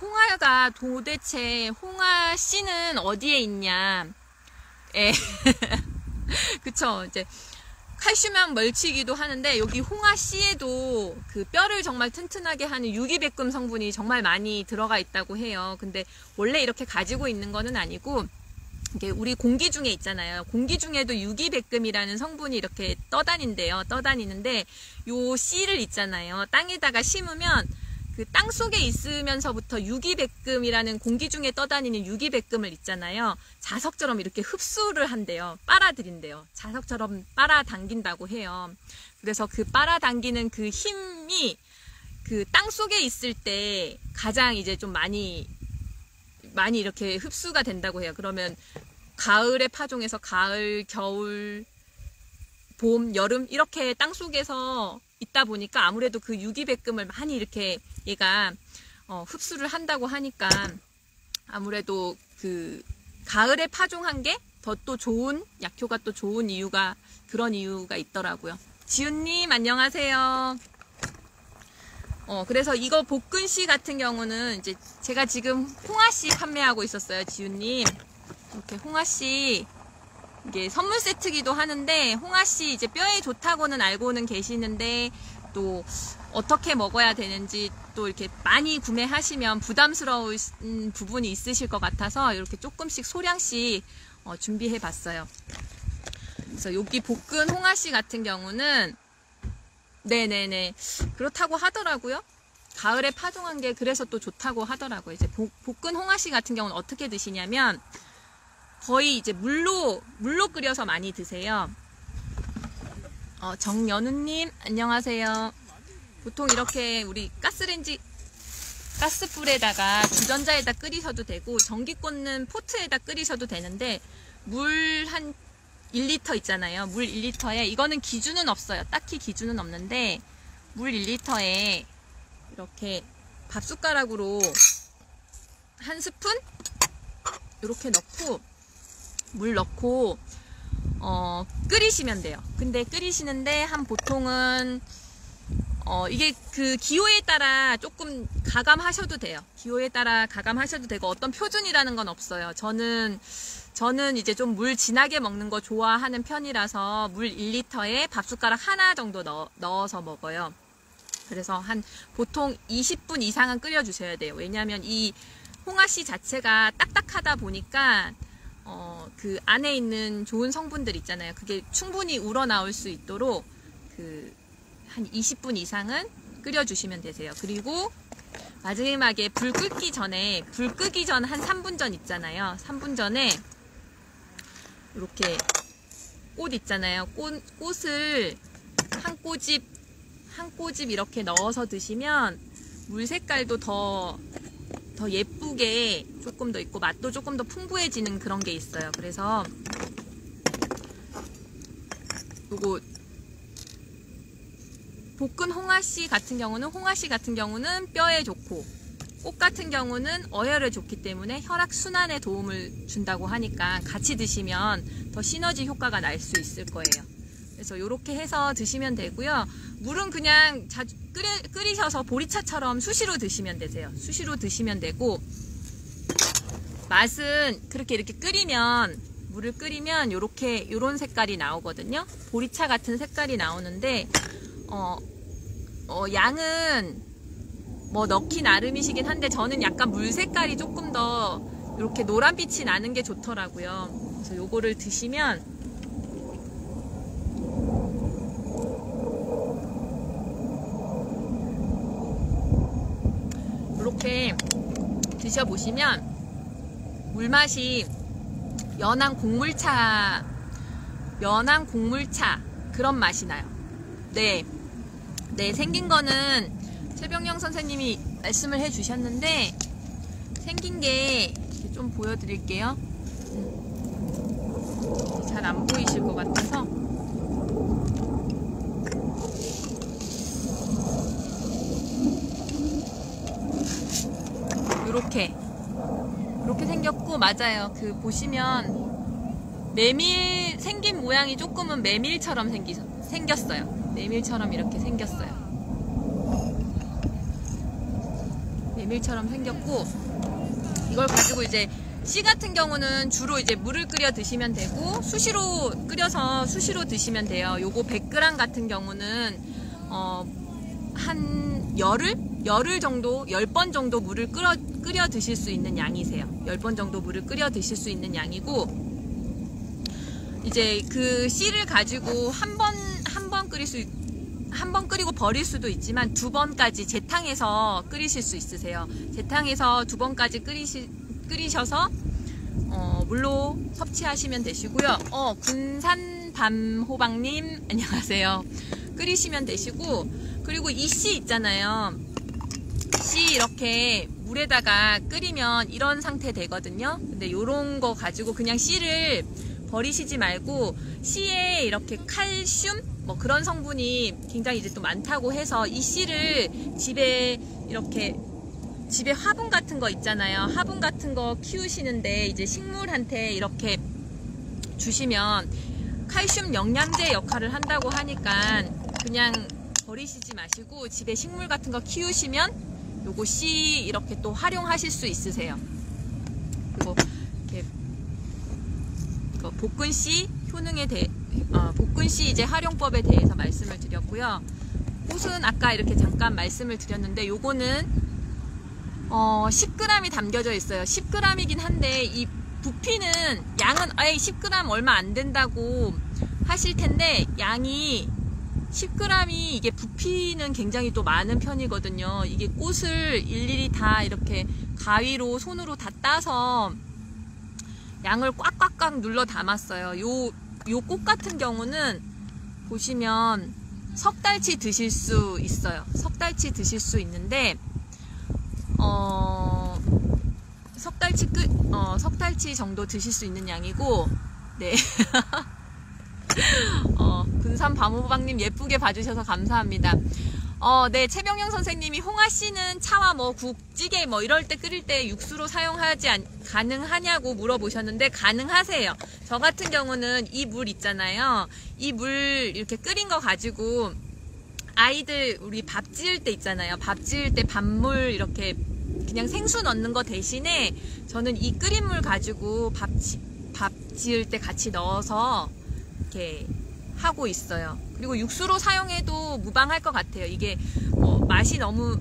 홍화가 도대체 홍화씨는 어디에 있냐? 그쵸. 이제 칼슘형 멸치이기도 하는데 여기 홍화씨에도 그 뼈를 정말 튼튼하게 하는 유기백금 성분이 정말 많이 들어가 있다고 해요. 근데 원래 이렇게 가지고 있는 거는 아니고 이게 우리 공기 중에 있잖아요. 공기 중에도 유기백금이라는 성분이 이렇게 떠다니는데 요 씨를 있잖아요. 땅에다가 심으면 그 땅속에 있으면서부터 유기백금이라는 공기 중에 떠다니는 유기백금을 있잖아요. 자석처럼 이렇게 흡수를 한대요. 빨아들인대요. 자석처럼 빨아당긴다고 해요. 그래서 그 빨아당기는 그 힘이 그 땅속에 있을 때 가장 이제 좀 많이 이렇게 흡수가 된다고 해요. 그러면 가을에 파종해서 가을, 겨울, 봄, 여름 이렇게 땅속에서 있다 보니까 아무래도 그 유기백금을 많이 이렇게 얘가 흡수를 한다고 하니까 아무래도 그 가을에 파종한 게 더 또 좋은, 약효가 또 좋은 이유가, 그런 이유가 있더라고요. 지훈님 안녕하세요. 그래서 이거 볶은씨 같은 경우는 이제 제가 지금 홍아씨 판매하고 있었어요. 지훈님 이렇게 홍아씨 이게 선물 세트기도 하는데, 홍아씨 이제 뼈에 좋다고는 알고는 계시는데 또 어떻게 먹어야 되는지 또 이렇게 많이 구매하시면 부담스러운 부분이 있으실 것 같아서 이렇게 조금씩 소량씩 준비해 봤어요. 그래서 여기 볶은 홍아씨 같은 경우는 네네네 그렇다고 하더라고요. 가을에 파종한 게 그래서 또 좋다고 하더라고요. 이제 볶은 홍아씨 같은 경우는 어떻게 드시냐면 거의 이제 물로 끓여서 많이 드세요. 정연우님 안녕하세요. 보통 이렇게 우리 가스불에다가 주전자에다 끓이셔도 되고 전기 꽂는 포트에다 끓이셔도 되는데, 물 한 1리터 있잖아요. 물 1리터에 이거는 기준은 없어요. 딱히 기준은 없는데 물 1리터에 이렇게 밥숟가락으로 한 스푼 이렇게 넣고 물 넣고 끓이시면 돼요. 근데 끓이시는데 보통은 이게 그 기호에 따라 조금 가감하셔도 돼요. 기호에 따라 가감하셔도 되고 어떤 표준이라는 건 없어요. 저는 이제 좀 물 진하게 먹는 거 좋아하는 편이라서 물 1리터에 밥숟가락 하나 정도 넣어서 먹어요. 그래서 보통 20분 이상은 끓여주셔야 돼요. 왜냐하면 이 홍아씨 자체가 딱딱하다 보니까 그 안에 있는 좋은 성분들 있잖아요. 그게 충분히 우러나올 수 있도록 한 20분 이상은 끓여주시면 되세요. 그리고 마지막에 불 끄기 전 한 3분 전 있잖아요. 3분 전에 이렇게 꽃 있잖아요. 꽃을 한 꼬집 이렇게 넣어서 드시면 물 색깔도 더 예쁘게 조금 더 있고 맛도 조금 더 풍부해지는 그런 게 있어요. 그래서 요거 볶은 홍아씨 같은 경우는 뼈에 좋고, 꽃 같은 경우는 어혈에 좋기 때문에 혈액 순환에 도움을 준다고 하니까 같이 드시면 더 시너지 효과가 날 수 있을 거예요. 그래서 이렇게 해서 드시면 되고요. 물은 그냥 끓이셔서 보리차처럼 수시로 드시면 되세요. 수시로 드시면 되고, 맛은 그렇게 이렇게 물을 끓이면 요런 색깔이 나오거든요. 보리차 같은 색깔이 나오는데 양은 뭐 넣기 나름이시긴 한데 저는 약간 물 색깔이 조금 더 이렇게 노란빛이 나는 게 좋더라고요. 그래서 요거를 드시면 이렇게 드셔보시면 물맛이 연한 곡물차 그런 맛이 나요. 네, 생긴 거는 최병영 선생님이 말씀을 해주셨는데, 생긴 게 좀 보여드릴게요. 잘 안 보이실 것 같아서. 이렇게 생겼고, 맞아요. 보시면 생긴 모양이 조금은 메밀처럼 생겼어요. 메밀처럼 이렇게 생겼어요. 메밀처럼 생겼고, 이걸 가지고 이제 씨 같은 경우는 주로 이제 물을 끓여 드시면 되고, 수시로 끓여서 수시로 드시면 돼요. 요거 100g 같은 경우는 한 열흘 정도, 10번 정도 물을 끓여 드실 수 있는 양이세요. 10번 정도 물을 끓여 드실 수 있는 양이고, 이제 그 씨를 가지고 한 번 한 번 끓이고 버릴 수도 있지만 2번까지 재탕해서 끓이실 수 있으세요. 재탕해서 2번까지 끓이셔서 물로 섭취하시면 되시고요. 군산 밤호박님 안녕하세요. 끓이시면 되시고, 그리고 이 씨 있잖아요. 씨 이렇게 물에다가 끓이면 이런 상태 되거든요. 근데 요런 거 가지고 그냥 씨를 버리시지 말고, 씨에 이렇게 칼슘 뭐 그런 성분이 굉장히 이제 또 많다고 해서 이 씨를 집에 화분 같은 거 있잖아요. 화분 같은 거 키우시는데 이제 식물한테 이렇게 주시면 칼슘 영양제 역할을 한다고 하니까 그냥 버리시지 마시고 집에 식물 같은 거 키우시면 요거 씨 이렇게 또 활용하실 수 있으세요. 그리고 이렇게 볶은 씨 효능에 대해 볶은 씨 이제 활용법에 대해서 말씀을 드렸고요. 꽃은 아까 이렇게 잠깐 말씀을 드렸는데 요거는 10g이 담겨져 있어요. 10g이긴 한데 이 부피는 양은 10g 얼마 안 된다고 하실 텐데, 양이 10g이 이게 부피는 굉장히 또 많은 편이거든요. 이게 꽃을 일일이 다 이렇게 가위로 손으로 다 따서 양을 꽉꽉꽉 눌러 담았어요. 요 꽃 같은 경우는 보시면 석 달치 드실 수 있어요. 석 달치 드실 수 있는데 석 달치 정도 드실 수 있는 양이고, 네. 군산 밤호박님 예쁘게 봐주셔서 감사합니다. 네, 최병영 선생님이 홍아씨는 차와 뭐 국, 찌개 뭐 이럴 때 끓일 때 육수로 사용하지 가능하냐고 물어보셨는데 가능하세요. 저 같은 경우는 이 물 있잖아요. 이 물 이렇게 끓인 거 가지고 아이들 우리 밥 지을 때 있잖아요. 밥 지을 때 밥물 이렇게 그냥 생수 넣는 거 대신에 저는 이 끓인 물 가지고 밥 지을 때 같이 넣어서 이렇게 하고 있어요. 그리고 육수로 사용해도 무방할 것 같아요. 이게 맛이 너무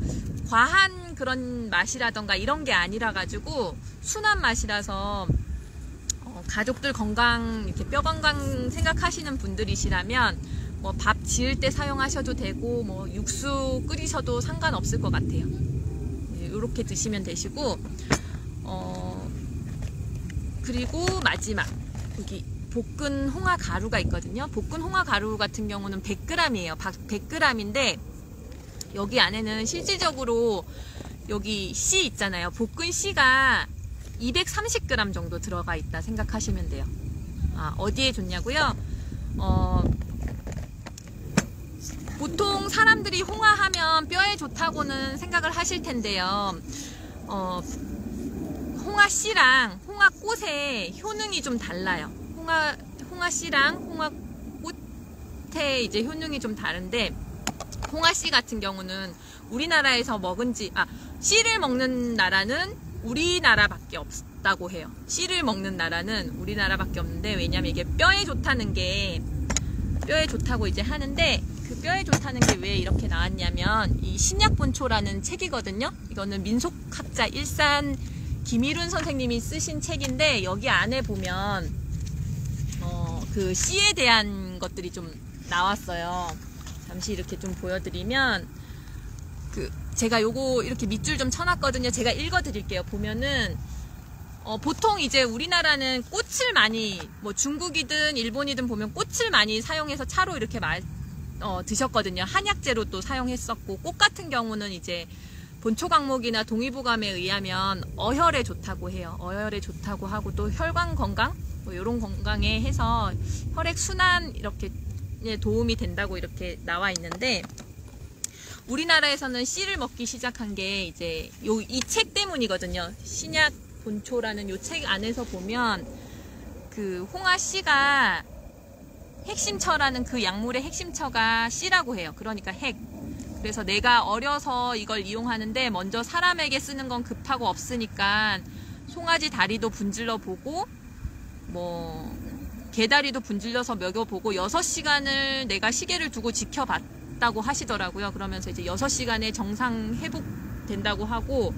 과한 그런 맛이라던가 이런 게 아니라 가지고 순한 맛이라서 가족들 건강, 이렇게 뼈 건강 생각하시는 분들이시라면 뭐 밥 지을 때 사용하셔도 되고 뭐 육수 끓이셔도 상관없을 것 같아요. 이렇게 드시면 되시고, 그리고 마지막 여기 볶은 홍화 가루가 있거든요. 볶은 홍화 가루 같은 경우는 100g이에요. 100g인데 여기 안에는 실질적으로 여기 씨 있잖아요. 볶은 씨가 230g 정도 들어가 있다 생각하시면 돼요. 어디에 좋냐고요? 보통 사람들이 홍화하면 뼈에 좋다고는 생각을 하실 텐데요. 홍화씨랑 홍화꽃의 효능이 좀 달라요. 홍화씨랑 홍화꽃의 이제 효능이 좀 다른데, 홍화씨 같은 경우는 우리나라에서 씨를 먹는 나라는 우리나라밖에 없다고 해요. 씨를 먹는 나라는 우리나라밖에 없는데, 왜냐면 이게 뼈에 좋다고 이제 하는데, 그 뼈에 좋다는 게 왜 이렇게 나왔냐면 이 신약본초라는 책이거든요. 이거는 민속학자 일산 김일훈 선생님이 쓰신 책인데, 여기 안에 보면 그 씨에 대한 것들이 좀 나왔어요. 잠시 이렇게 좀 보여드리면, 제가 요거 이렇게 밑줄 좀 쳐놨거든요. 제가 읽어드릴게요. 보면은 보통 이제 우리나라는 꽃을 많이, 뭐 중국이든 일본이든 보면 꽃을 많이 사용해서 차로 이렇게 드셨거든요. 한약재로 또 사용했었고, 꽃 같은 경우는 이제 본초 강목이나 동의보감에 의하면 어혈에 좋다고 해요. 어혈에 좋다고 하고, 또 혈관 건강, 뭐 이런 건강에 해서 혈액 순환 이렇게 도움이 된다고 이렇게 나와 있는데, 우리나라에서는 씨를 먹기 시작한 게 이제 이 책 때문이거든요. 신약 본초라는 요 책 안에서 보면 그 홍화씨가 핵심처라는 그 약물의 핵심처가 씨라고 해요. 그러니까 핵. 그래서 내가 어려서 이걸 이용하는데 먼저 사람에게 쓰는 건 급하고 없으니까 송아지 다리도 분질러 보고 뭐 개다리도 분질러서 먹여보고 6시간을 내가 시계를 두고 지켜봤다고 하시더라고요. 그러면서 이제 6시간에 정상 회복된다고 하고,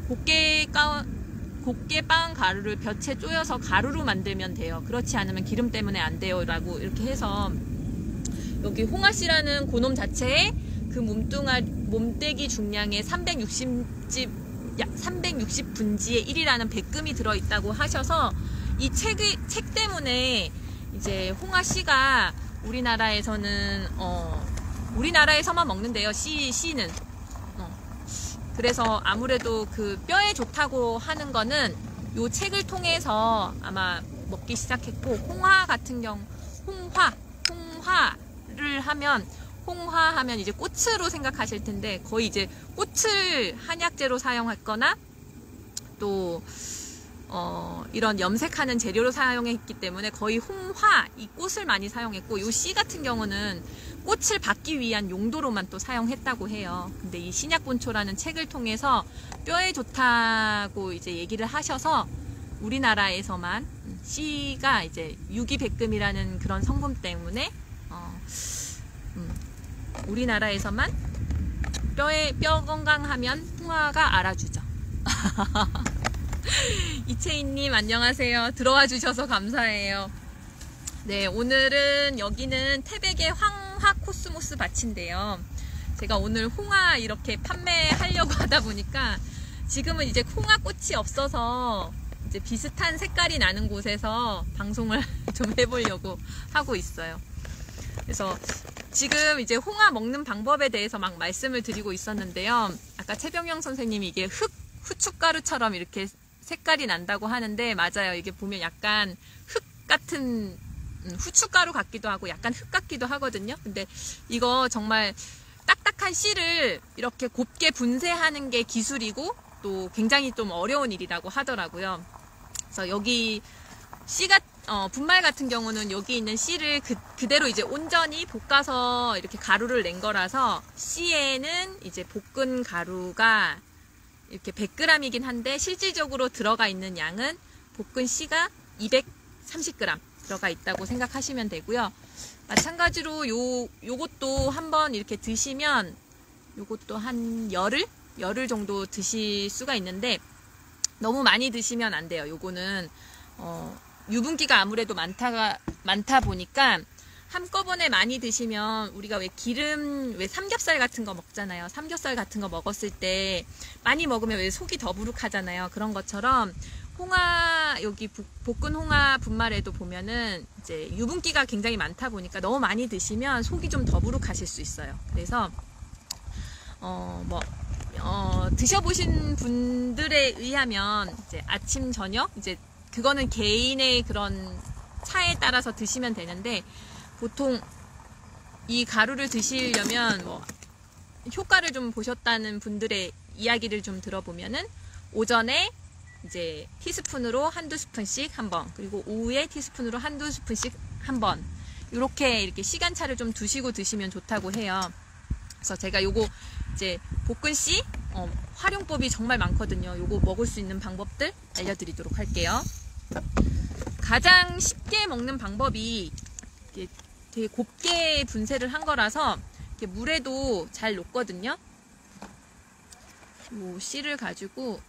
곱게 빻은 가루를 볕에 쪼여서 가루로 만들면 돼요. 그렇지 않으면 기름 때문에 안 돼요 라고 이렇게 해서 여기 홍화씨라는 고놈 자체에 그 몸뚱이 중량의 360분지의 1이라는 백금이 들어있다고 하셔서 이 책 때문에 이제 홍화씨가 우리나라에서는 우리나라에서만 먹는데요. 씨는 그래서 아무래도 그 뼈에 좋다고 하는 거는 요 책을 통해서 아마 먹기 시작했고, 홍화 같은 경우 홍화를 하면 이제 꽃으로 생각하실 텐데 거의 이제 꽃을 한약재로 사용했거나 또 이런 염색하는 재료로 사용했기 때문에 거의 홍화, 이 꽃을 많이 사용했고, 요 씨 같은 경우는 꽃을 받기 위한 용도로만 또 사용했다고 해요. 근데 이 신약본초라는 책을 통해서 뼈에 좋다고 이제 얘기를 하셔서 우리나라에서만 씨가 이제 유기백금이라는 그런 성분 때문에 우리나라에서만 뼈 건강하면 홍화가 알아주죠. 이채인님 안녕하세요. 들어와 주셔서 감사해요. 네, 오늘은 여기는 태백의 황화 코스모스 밭인데요. 제가 오늘 홍화 이렇게 판매하려고 하다 보니까 지금은 이제 홍화꽃이 없어서 이제 비슷한 색깔이 나는 곳에서 방송을 좀 해보려고 하고 있어요. 그래서 지금 이제 홍화 먹는 방법에 대해서 막 말씀을 드리고 있었는데요. 아까 최병영 선생님이 이게 후춧가루처럼 이렇게 색깔이 난다고 하는데, 맞아요. 이게 보면 약간 흙 같은 후춧가루 같기도 하고 약간 흙 같기도 하거든요. 근데 이거 정말 딱딱한 씨를 이렇게 곱게 분쇄하는 게 기술이고 또 굉장히 좀 어려운 일이라고 하더라고요. 그래서 여기 씨가 분말 같은 경우는 여기 있는 씨를 그대로 이제 온전히 볶아서 이렇게 가루를 낸 거라서, 씨에는 이제 볶은 가루가 이렇게 100g이긴 한데 실질적으로 들어가 있는 양은 볶은 씨가 230g 들어가 있다고 생각하시면 되고요. 마찬가지로 요것도 한번 이렇게 드시면 요것도 한 열흘 정도 드실 수가 있는데, 너무 많이 드시면 안 돼요. 요거는 유분기가 아무래도 많다 보니까 한꺼번에 많이 드시면, 우리가 왜 삼겹살 같은 거 먹잖아요. 삼겹살 같은 거 먹었을 때 많이 먹으면 왜 속이 더부룩하잖아요. 그런 것처럼 여기 볶은 홍화 분말에도 보면은 이제 유분기가 굉장히 많다 보니까 너무 많이 드시면 속이 좀 더부룩하실 수 있어요. 그래서 드셔보신 분들에 의하면 이제 아침 저녁 이제 그거는 개인의 그런 차에 따라서 드시면 되는데, 보통 이 가루를 드시려면 효과를 좀 보셨다는 분들의 이야기를 좀 들어보면은 오전에 이제 티스푼으로 한두 스푼씩 한 번, 그리고 오후에 티스푼으로 한두 스푼씩 한 번, 이렇게 시간차를 좀 두시고 드시면 좋다고 해요. 그래서 제가 요거 이제 볶은 씨 활용법이 정말 많거든요. 요거 먹을 수 있는 방법들 알려드리도록 할게요. 가장 쉽게 먹는 방법이 되게 곱게 분쇄를 한 거라서 물에도 잘 녹거든요. 요 씨를 가지고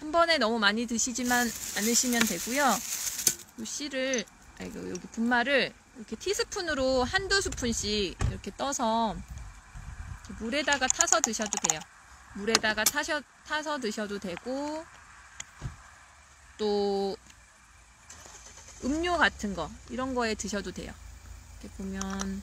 한 번에 너무 많이 드시지만 않으시면 되고요. 요 씨를 여기 분말을 이렇게 티스푼으로 한두 스푼씩 이렇게 떠서 물에다가 타서 드셔도 돼요. 물에다가 타서 드셔도 되고, 또 음료 같은 거 이런 거에 드셔도 돼요. 이렇게 보면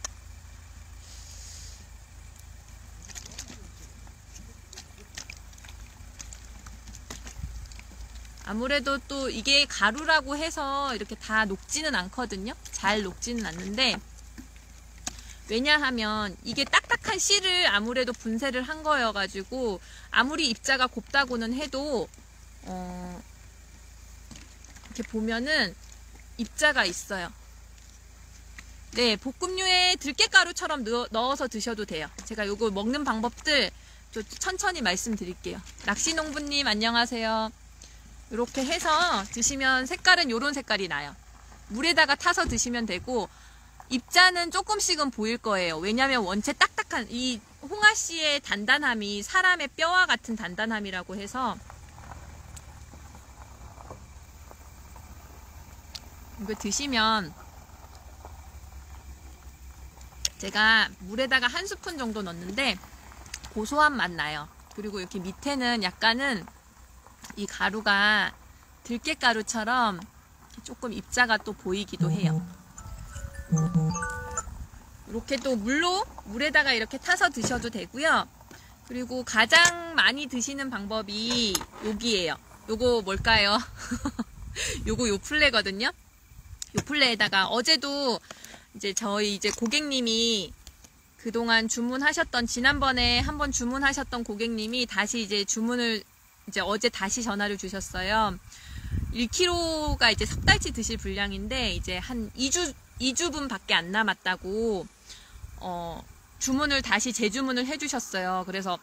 아무래도 또 이게 가루라고 해서 이렇게 다 녹지는 않거든요. 잘 녹지는 않는데, 왜냐하면 이게 딱딱한 씨를 아무래도 분쇄를 한 거여가지고 아무리 입자가 곱다고는 해도 이렇게 보면은 입자가 있어요. 네, 볶음류에 들깨가루처럼 넣어서 드셔도 돼요. 제가 요거 먹는 방법들 좀 천천히 말씀드릴게요. 낚시농부님 안녕하세요. 이렇게 해서 드시면 색깔은 요런 색깔이 나요. 물에다가 타서 드시면 되고, 입자는 조금씩은 보일 거예요. 왜냐면 원체 딱딱한 이 홍화씨의 단단함이 사람의 뼈와 같은 단단함이라고 해서 이거 드시면 제가 물에다가 1스푼 정도 넣었는데 고소한 맛 나요. 그리고 이렇게 밑에는 약간은 이 가루가 들깨가루처럼 조금 입자가 또 보이기도 해요. 이렇게 또 물에다가 이렇게 타서 드셔도 되고요. 그리고 가장 많이 드시는 방법이 여기에요. 요거 뭘까요? 요거 요플레거든요. 요플레에다가 어제도 이제 저희 이제 고객님이 그동안 주문하셨던, 지난번에 한번 주문하셨던 고객님이 다시 이제 주문을 이제 어제 다시 전화를 주셨어요. 1kg가 이제 석 달치 드실 분량인데 이제 한 2주분 밖에 안 남았다고 주문을 다시 재주문을 해주셨어요. 그래서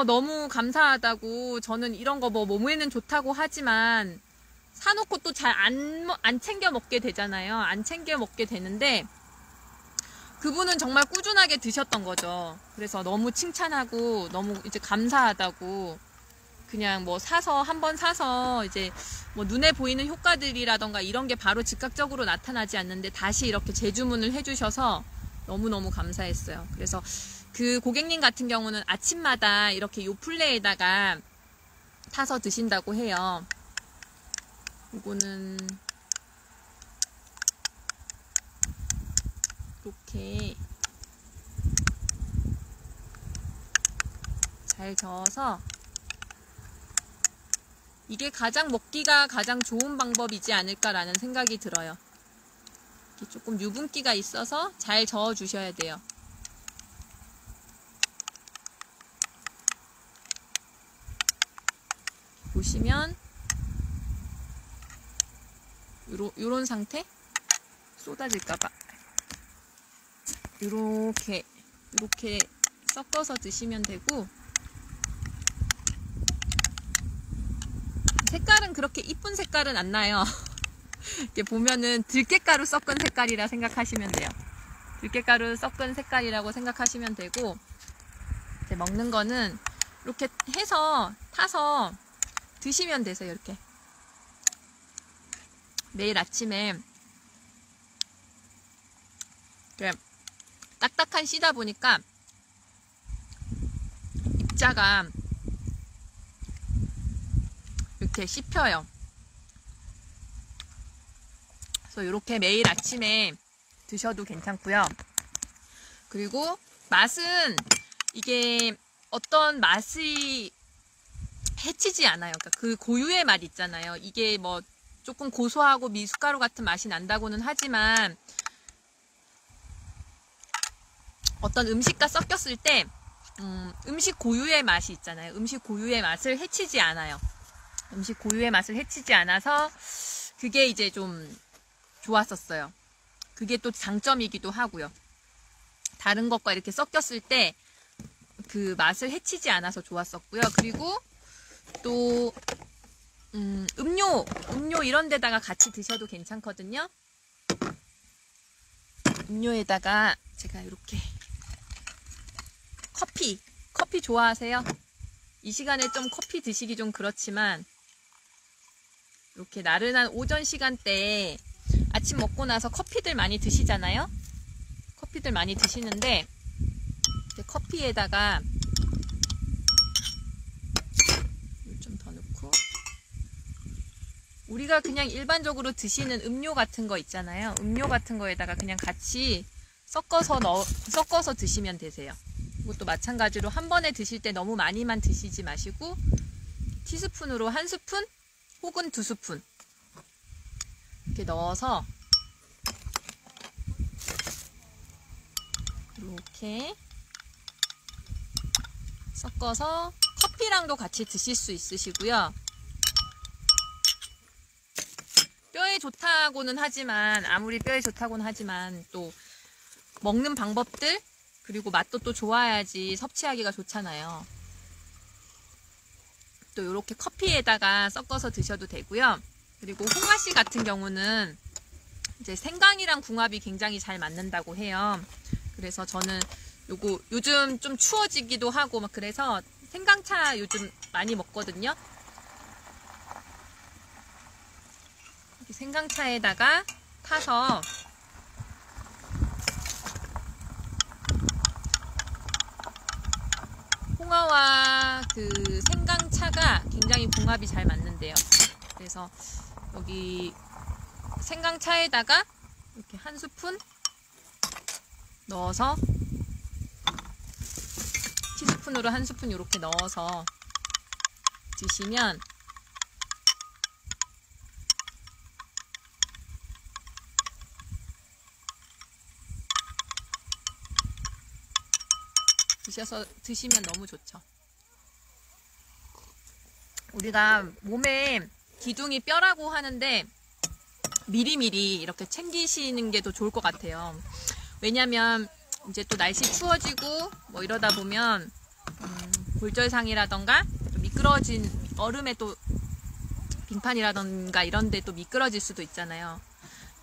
너무 감사하다고, 저는 이런 거 뭐 몸에는 좋다고 하지만 사놓고 또 잘 안 챙겨 먹게 되잖아요. 안 챙겨 먹게 되는데 그분은 정말 꾸준하게 드셨던 거죠. 그래서 너무 칭찬하고 너무 이제 감사하다고, 그냥 뭐 한번 사서 이제 뭐 눈에 보이는 효과들이라던가 이런 게 바로 즉각적으로 나타나지 않는데 다시 이렇게 재주문을 해주셔서 너무너무 감사했어요. 그래서 그 고객님 같은 경우는 아침마다 이렇게 요플레에다가 타서 드신다고 해요. 이거는 이렇게 잘 저어서, 이게 먹기가 가장 좋은 방법이지 않을까라는 생각이 들어요. 이렇게 조금 유분기가 있어서 잘 저어 주셔야 돼요. 보시면 요런 상태? 쏟아질까봐 이렇게 섞어서 드시면 되고, 색깔은 그렇게 이쁜 색깔은 안 나요. 이렇게 보면은 들깨가루 섞은 색깔이라 생각하시면 돼요. 들깨가루 섞은 색깔이라고 생각하시면 되고, 이제 먹는 거는 이렇게 해서 타서 드시면 되세요. 이렇게 매일 아침에 그래 딱딱한 씨다 보니까 입자가 이렇게 씹혀요. 그래서 이렇게 매일 아침에 드셔도 괜찮고요. 그리고 맛은 이게 어떤 맛이 해치지 않아요. 그러니까 그 고유의 맛 있잖아요. 이게 뭐 조금 고소하고 미숫가루 같은 맛이 난다고는 하지만 어떤 음식과 섞였을 때 음식 고유의 맛이 있잖아요. 음식 고유의 맛을 해치지 않아요. 음식 고유의 맛을 해치지 않아서 그게 이제 좀 좋았었어요. 그게 또 장점이기도 하고요. 다른 것과 이렇게 섞였을 때 그 맛을 해치지 않아서 좋았었고요. 그리고 또 음료 이런 데다가 같이 드셔도 괜찮거든요. 음료에다가 제가 이렇게 커피 좋아하세요? 이 시간에 좀 커피 드시기 좀 그렇지만 이렇게 나른한 오전 시간대에 아침 먹고 나서 커피들 많이 드시잖아요. 커피들 많이 드시는데 이제 커피에다가 좀 더 넣고, 우리가 그냥 일반적으로 드시는 음료 같은 거 있잖아요. 음료 같은 거에다가 그냥 같이 섞어서 드시면 되세요. 이것도 마찬가지로 한 번에 드실 때 너무 많이만 드시지 마시고 티스푼으로 1스푼 혹은 2스푼 이렇게 넣어서 이렇게 섞어서 커피랑도 같이 드실 수 있으시고요. 뼈에 좋다고는 하지만, 아무리 뼈에 좋다고는 하지만 또 먹는 방법들 그리고 맛도 또 좋아야지 섭취하기가 좋잖아요. 또 이렇게 커피에다가 섞어서 드셔도 되고요. 그리고 홍화씨 같은 경우는 이제 생강이랑 궁합이 굉장히 잘 맞는다고 해요. 그래서 저는 요즘 좀 추워지기도 하고 막 그래서 생강차 요즘 많이 먹거든요. 이렇게 생강차에다가 타서 홍어와 그 생강차가 굉장히 궁합이 잘 맞는데요. 그래서 여기 생강차에다가 이렇게 한 스푼 넣어서 티스푼으로 한 스푼 이렇게 넣어서 드시면 드시면 너무 좋죠. 우리가 몸에 기둥이 뼈라고 하는데 미리미리 이렇게 챙기시는 게 더 좋을 것 같아요. 왜냐면 이제 또 날씨 추워지고 뭐 이러다 보면 골절상이라던가 또 미끄러진 얼음에 또 빙판이라던가 이런데 또 미끄러질 수도 있잖아요.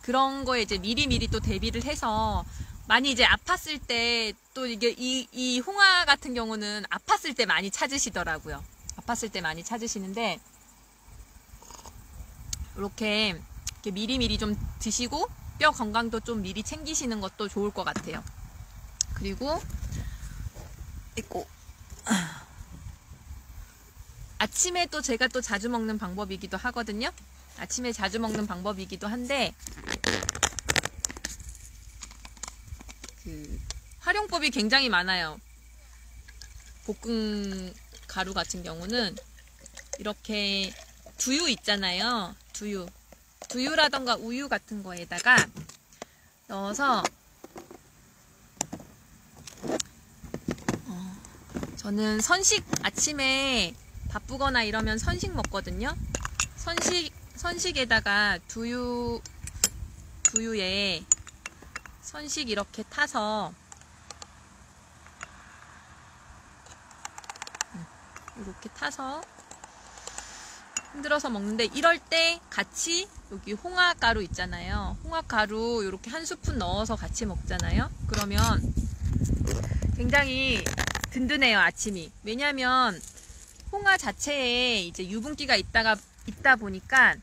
그런 거에 이제 미리미리 또 대비를 해서 많이 이제 아팠을 때 또 이게 이 홍화 같은 경우는 아팠을 때 많이 찾으시더라고요. 아팠을 때 많이 찾으시는데 이렇게 미리미리 좀 드시고 뼈 건강도 좀 미리 챙기시는 것도 좋을 것 같아요. 그리고 아침에 또 제가 또 자주 먹는 방법이기도 하거든요. 아침에 자주 먹는 방법이기도 한데 그 활용법이 굉장히 많아요. 볶음 가루 같은 경우는 이렇게 두유 있잖아요. 두유라던가 우유 같은 거에다가 넣어서 저는 선식 아침에 바쁘거나 이러면 선식 먹거든요. 선식에다가 두유에 선식 이렇게 타서 이렇게 타서 흔들어서 먹는데 이럴 때 같이 여기 홍화가루 있잖아요. 홍화가루 이렇게 한 스푼 넣어서 같이 먹잖아요. 그러면 굉장히 든든해요, 아침이. 왜냐면 홍화 자체에 이제 유분기가 있다 보니까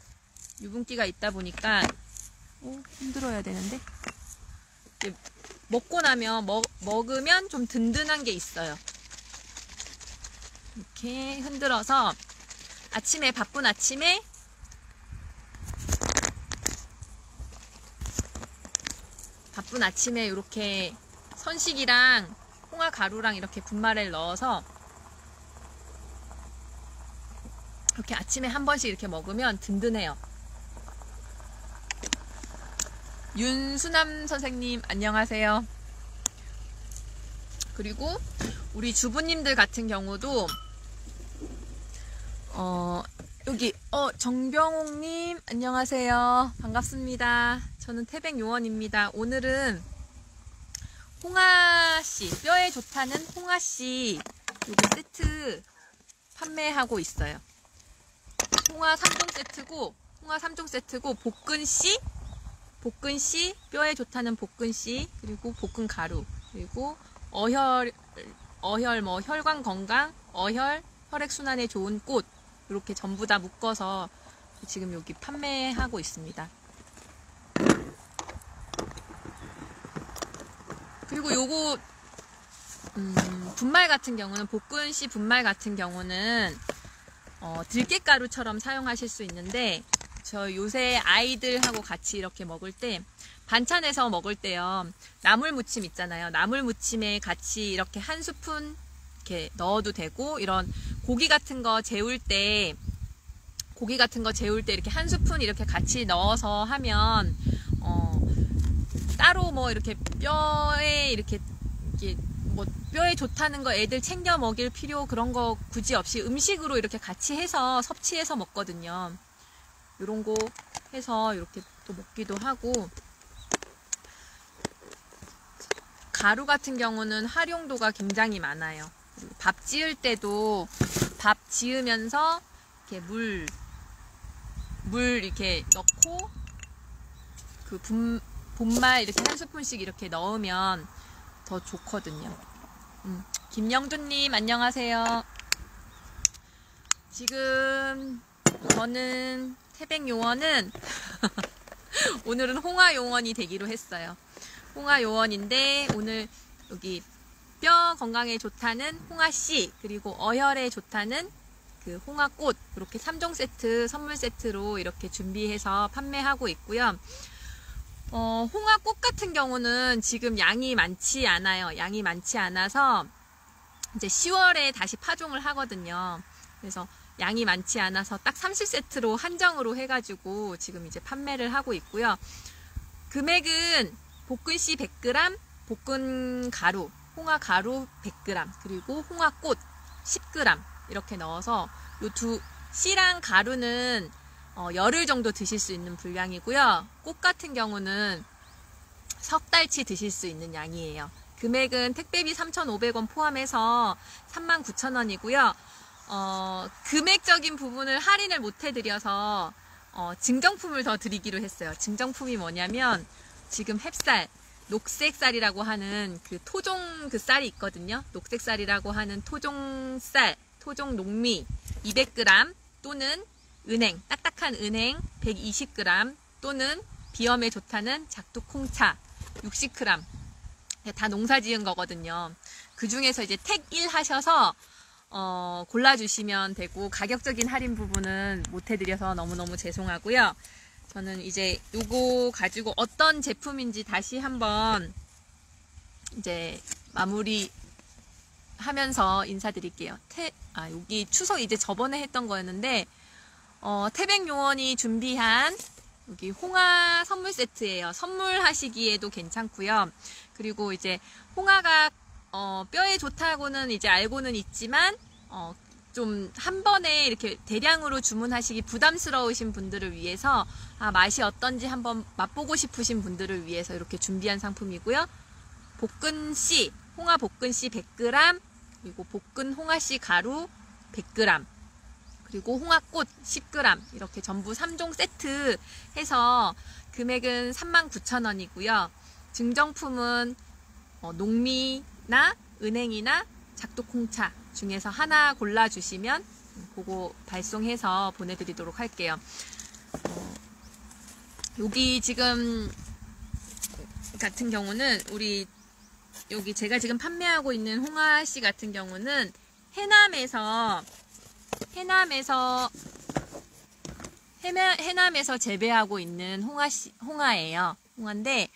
흔들어야 되는데 먹고 나면 먹으면 좀 든든한 게 있어요. 이렇게 흔들어서 바쁜 아침에 이렇게 선식이랑 홍화가루랑 이렇게 분말을 넣어서 이렇게 아침에 한 번씩 이렇게 먹으면 든든해요. 윤수남 선생님 안녕하세요. 그리고 우리 주부님들 같은 경우도 여기 정병옥님 안녕하세요. 반갑습니다. 저는 태백요원입니다. 오늘은 홍화씨, 뼈에 좋다는 홍화씨 요거 세트 판매하고 있어요. 홍화 3종 세트고 볶은씨, 뼈에 좋다는 볶은씨, 그리고 볶은 가루, 그리고 어혈 뭐 혈관 건강, 혈액순환에 좋은 꽃 이렇게 전부 다 묶어서 지금 여기 판매하고 있습니다. 그리고 요거 분말 같은 경우는 볶은씨 분말 같은 경우는 들깨가루처럼 사용하실 수 있는데 저 요새 아이들하고 같이 이렇게 먹을 때 반찬에서 먹을 때요. 나물무침 있잖아요. 나물무침에 같이 이렇게 한 스푼 이렇게 넣어도 되고 이런 고기 같은 거 재울 때 이렇게 한 스푼 이렇게 같이 넣어서 하면 따로 뭐 이렇게 뼈에 뭐 뼈에 좋다는 거 애들 챙겨 먹일 필요 그런 거 굳이 없이 음식으로 이렇게 같이 해서 섭취해서 먹거든요. 요런 거 해서 이렇게 또 먹기도 하고 가루 같은 경우는 활용도가 굉장히 많아요. 그리고 밥 지을 때도 밥 지으면서 이렇게 물 이렇게 넣고 그 분말 이렇게 한 스푼씩 이렇게 넣으면 더 좋거든요. 김영준님 안녕하세요. 지금 저는 태백요원은 오늘은 홍화 요원이 되기로 했어요. 홍화 요원인데 오늘 여기 뼈 건강에 좋다는 홍화씨, 그리고 어혈에 좋다는 그 홍화꽃, 이렇게 3종 세트 선물 세트로 이렇게 준비해서 판매하고 있고요. 홍화꽃 같은 경우는 지금 양이 많지 않아요. 양이 많지 않아서 이제 10월에 다시 파종을 하거든요. 그래서 양이 많지 않아서 딱 30세트로 한정으로 해가지고 지금 이제 판매를 하고 있고요. 금액은 볶은씨 100g, 볶은 가루, 홍화 가루 100g, 그리고 홍화꽃 10g 이렇게 넣어서 요 두 씨랑 가루는 열흘 정도 드실 수 있는 분량이고요. 꽃 같은 경우는 석 달치 드실 수 있는 양이에요. 금액은 택배비 3,500원 포함해서 39,000원이고요. 금액적인 부분을 할인을 못 해드려서 증정품을 더 드리기로 했어요. 증정품이 뭐냐면 지금 햅쌀, 녹색쌀이라고 하는 그 토종 그 쌀이 있거든요. 녹색쌀이라고 하는 토종쌀, 토종 녹미 200g 또는 은행, 딱딱한 은행 120g 또는 비염에 좋다는 작두콩차 60g, 다 농사 지은 거거든요. 그 중에서 이제 택 1 하셔서 골라주시면 되고, 가격적인 할인 부분은 못 해드려서 너무너무 죄송하고요. 저는 이제 요거 가지고 어떤 제품인지 다시 한번 이제 마무리 하면서 인사드릴게요. 여기 추석 이제 저번에 했던 거였는데, 태백요원이 준비한 여기 홍화 선물 세트예요. 선물하시기에도 괜찮고요. 그리고 이제 홍화가 뼈에 좋다고는 이제 알고는 있지만 좀 한 번에 이렇게 대량으로 주문하시기 부담스러우신 분들을 위해서 맛이 어떤지 한번 맛보고 싶으신 분들을 위해서 이렇게 준비한 상품이고요. 볶은씨, 홍화 볶은씨 100g, 그리고 볶은 홍화씨 가루 100g, 그리고 홍화꽃 10g 이렇게 전부 3종 세트 해서 금액은 39,000원이고요. 증정품은 녹미나 은행이나 작두콩차 중에서 하나 골라주시면 그거 발송해서 보내드리도록 할게요. 여기 지금 같은 경우는 여기 제가 지금 판매하고 있는 홍화씨 같은 경우는 해남에서 재배하고 있는 홍화예요. 홍화인데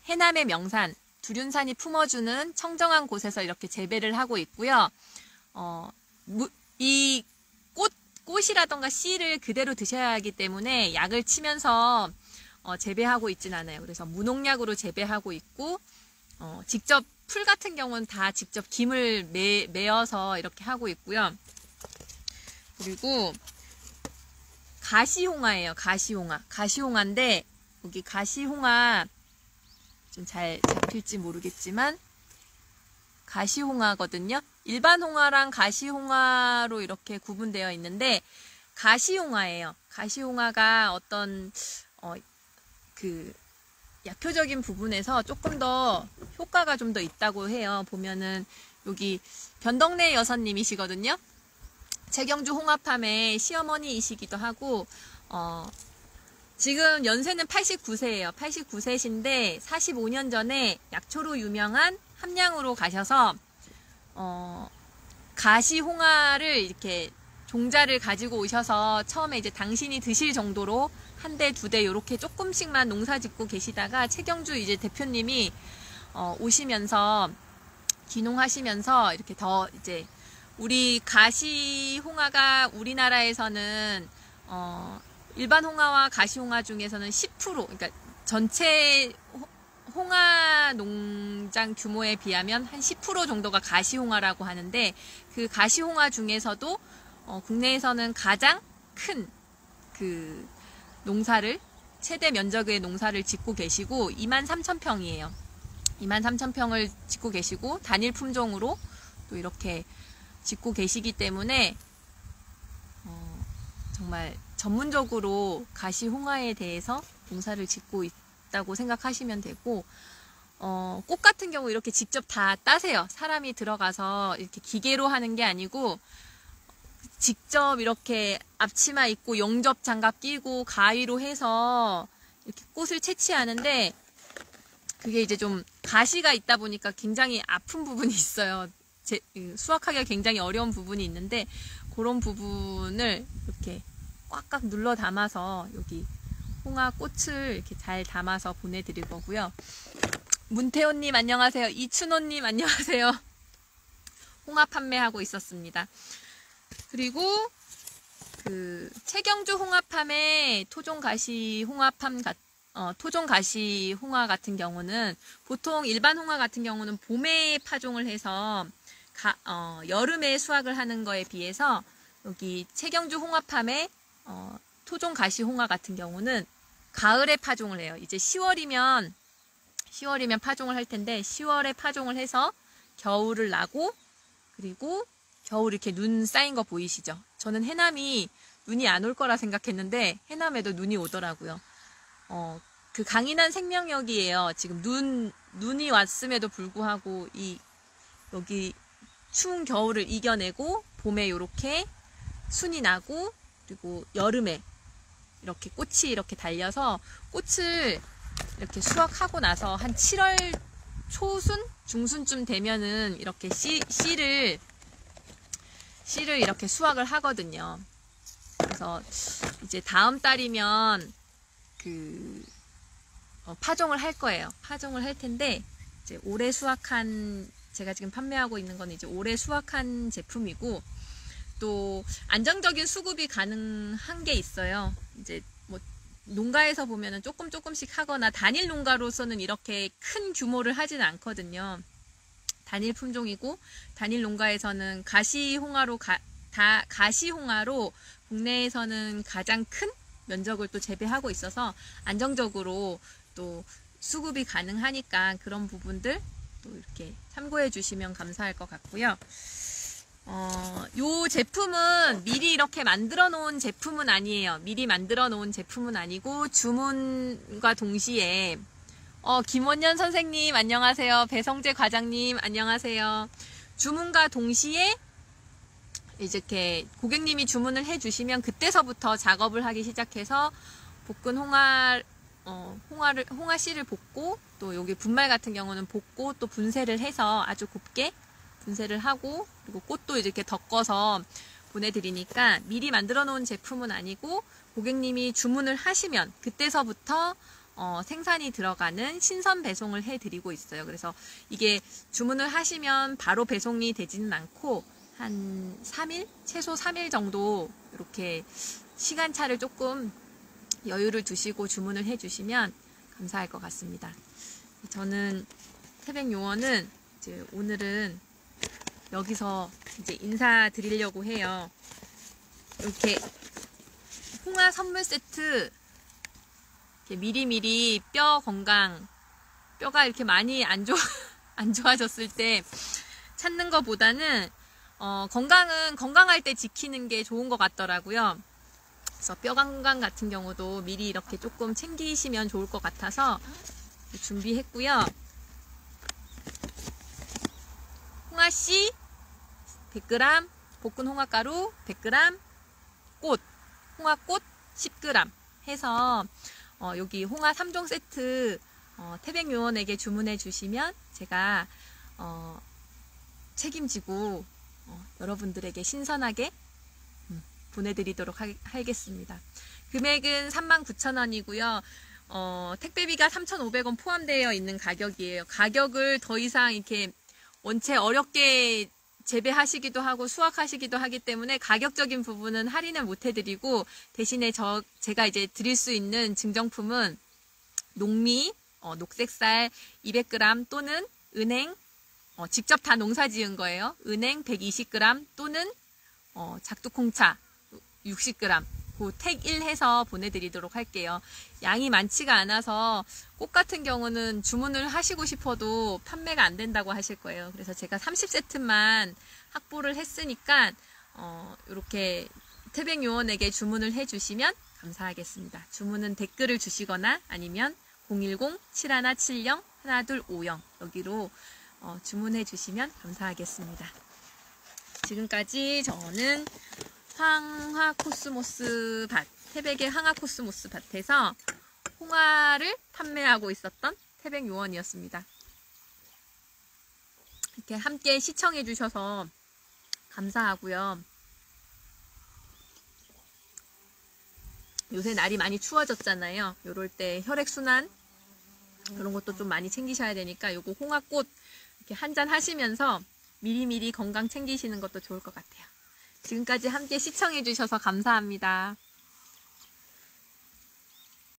해남의 명산 두륜산이 품어주는 청정한 곳에서 이렇게 재배를 하고 있고요. 이 꽃이라던가 씨를 그대로 드셔야 하기 때문에 약을 치면서 재배하고 있진 않아요. 그래서 무농약으로 재배하고 있고, 직접 풀 같은 경우는 다 직접 김을 매어서 이렇게 하고 있고요. 그리고 가시홍화예요. 가시홍화인데 여기 가시홍화 좀 잘 잡힐지 모르겠지만 가시홍화거든요. 일반 홍화랑 가시홍화로 이렇게 구분되어 있는데 가시홍화예요. 가시홍화가 어떤 그 약효적인 부분에서 조금 더 효과가 좀 더 있다고 해요. 보면은 여기 변덕래 여사님이시거든요. 최경주 홍화팜의 시어머니이시기도 하고, 지금 연세는 89세예요. 89세신데 45년 전에 약초로 유명한 함양으로 가셔서 가시홍화를 이렇게 종자를 가지고 오셔서 처음에 이제 당신이 드실 정도로 한 대, 두 대 이렇게 조금씩만 농사 짓고 계시다가 최경주 이제 대표님이 오시면서 귀농하시면서 이렇게 더 이제 우리 가시홍화가 우리나라에서는 일반 홍화와 가시홍화 중에서는 10%, 그러니까 전체 홍화 농장 규모에 비하면 한 10% 정도가 가시홍화라고 하는데, 그 가시홍화 중에서도 국내에서는 가장 큰 그 농사를, 최대 면적의 농사를 짓고 계시고 23,000평이에요. 23,000평을 짓고 계시고 단일 품종으로 또 이렇게 짓고 계시기 때문에 정말 전문적으로 가시홍화에 대해서 농사를 짓고 있다고 생각하시면 되고, 꽃 같은 경우 이렇게 직접 다 따세요. 사람이 들어가서 이렇게 기계로 하는 게 아니고 직접 이렇게 앞치마 입고 용접 장갑 끼고 가위로 해서 이렇게 꽃을 채취하는데 그게 이제 좀 가시가 있다 보니까 굉장히 아픈 부분이 있어요. 수확하기가 굉장히 어려운 부분이 있는데 그런 부분을 이렇게 꽉꽉 눌러 담아서 여기 홍화 꽃을 이렇게 잘 담아서 보내드릴 거고요. 문태호님 안녕하세요. 이춘호님 안녕하세요. 홍화 판매하고 있었습니다. 그리고 그 최경주 홍화팜의 토종가시 홍화팜 토종가시 홍화 같은 경우는 보통 일반 홍화 같은 경우는 봄에 파종을 해서 여름에 수확을 하는 거에 비해서 여기 최경주 홍화팜의 토종가시 홍화 같은 경우는 가을에 파종을 해요. 이제 10월이면 파종을 할 텐데 10월에 파종을 해서 겨울을 나고 그리고 겨울 이렇게 눈 쌓인 거 보이시죠? 저는 해남이 눈이 안 올 거라 생각했는데 해남에도 눈이 오더라고요. 그 강인한 생명력이에요. 지금 눈이 왔음에도 불구하고 여기 추운 겨울을 이겨내고 봄에 이렇게 순이 나고 그리고 여름에 이렇게 꽃이 이렇게 달려서 꽃을 이렇게 수확하고 나서 한 7월 초순? 중순쯤 되면은 이렇게 씨를 이렇게 수확을 하거든요. 그래서 이제 다음 달이면 파종을 할 거예요. 파종을 할 텐데 이제 올해 수확한 제가 지금 판매하고 있는 건 이제 올해 수확한 제품이고 또 안정적인 수급이 가능한 게 있어요. 이제 뭐 농가에서 보면은 조금씩 하거나 단일 농가로서는 이렇게 큰 규모를 하지는 않거든요. 단일 품종이고 단일 농가에서는 가시홍화로 국내에서는 가장 큰 면적을 또 재배하고 있어서 안정적으로 또 수급이 가능하니까 그런 부분들 또 이렇게 참고해 주시면 감사할 것 같고요. 요 제품은 미리 이렇게 만들어 놓은 제품은 아니에요. 미리 만들어 놓은 제품은 아니고 주문과 동시에 김원년 선생님 안녕하세요. 배성재 과장님 안녕하세요. 주문과 동시에 이렇게 고객님이 주문을 해주시면 그때서부터 작업을 하기 시작해서 볶은 홍화 씨를 볶고 또 여기 분말 같은 경우는 볶고 또 분쇄를 해서 아주 곱게 분쇄를 하고 그리고 꽃도 이렇게 덮어서 보내드리니까 미리 만들어 놓은 제품은 아니고 고객님이 주문을 하시면 그때서부터 생산이 들어가는 신선 배송을 해드리고 있어요. 그래서 이게 주문을 하시면 바로 배송이 되지는 않고 한 3일? 최소 3일 정도 이렇게 시간차를 조금 여유를 두시고 주문을 해주시면 감사할 것 같습니다. 저는 태백요원은 이제 오늘은 여기서 이제 인사드리려고 해요. 이렇게 홍화 선물 세트 이렇게 미리미리 뼈 건강, 뼈가 이렇게 많이 안 좋아졌을 때 찾는 것보다는 건강은 건강할 때 지키는 게 좋은 것 같더라고요. 그래서 뼈 건강 같은 경우도 미리 이렇게 조금 챙기시면 좋을 것 같아서 준비했고요. 홍화씨 100g, 볶은 홍화가루 100g, 홍화꽃 10g 해서 여기 홍화 3종 세트 태백요원에게 주문해 주시면 제가 책임지고 여러분들에게 신선하게 보내드리도록 하겠습니다. 금액은 39,000원이고요. 택배비가 3,500원 포함되어 있는 가격이에요. 가격을 더 이상 이렇게 원체 어렵게 재배하시기도 하고 수확하시기도 하기 때문에 가격적인 부분은 할인을 못 해드리고 대신에 제가 이제 드릴 수 있는 증정품은 녹미, 녹색쌀 200g 또는 은행, 직접 다 농사 지은 거예요. 은행 120g 또는 작두콩차 60g 그 택 1 해서 보내드리도록 할게요. 양이 많지가 않아서 꽃 같은 경우는 주문을 하시고 싶어도 판매가 안 된다고 하실 거예요. 그래서 제가 30세트만 확보를 했으니까 이렇게 태백요원에게 주문을 해주시면 감사하겠습니다. 주문은 댓글을 주시거나 아니면 010-7170-1250 여기로 주문해 주시면 감사하겠습니다. 지금까지 저는 황화코스모스 밭, 태백의 황화코스모스 밭에서 홍화를 판매하고 있었던 태백요원이었습니다. 이렇게 함께 시청해 주셔서 감사하고요. 요새 날이 많이 추워졌잖아요. 요럴 때 혈액순환 그런 것도 좀 많이 챙기셔야 되니까 요거 홍화꽃 이렇게 한잔 하시면서 미리미리 건강 챙기시는 것도 좋을 것 같아요. 지금까지 함께 시청해 주셔서 감사합니다.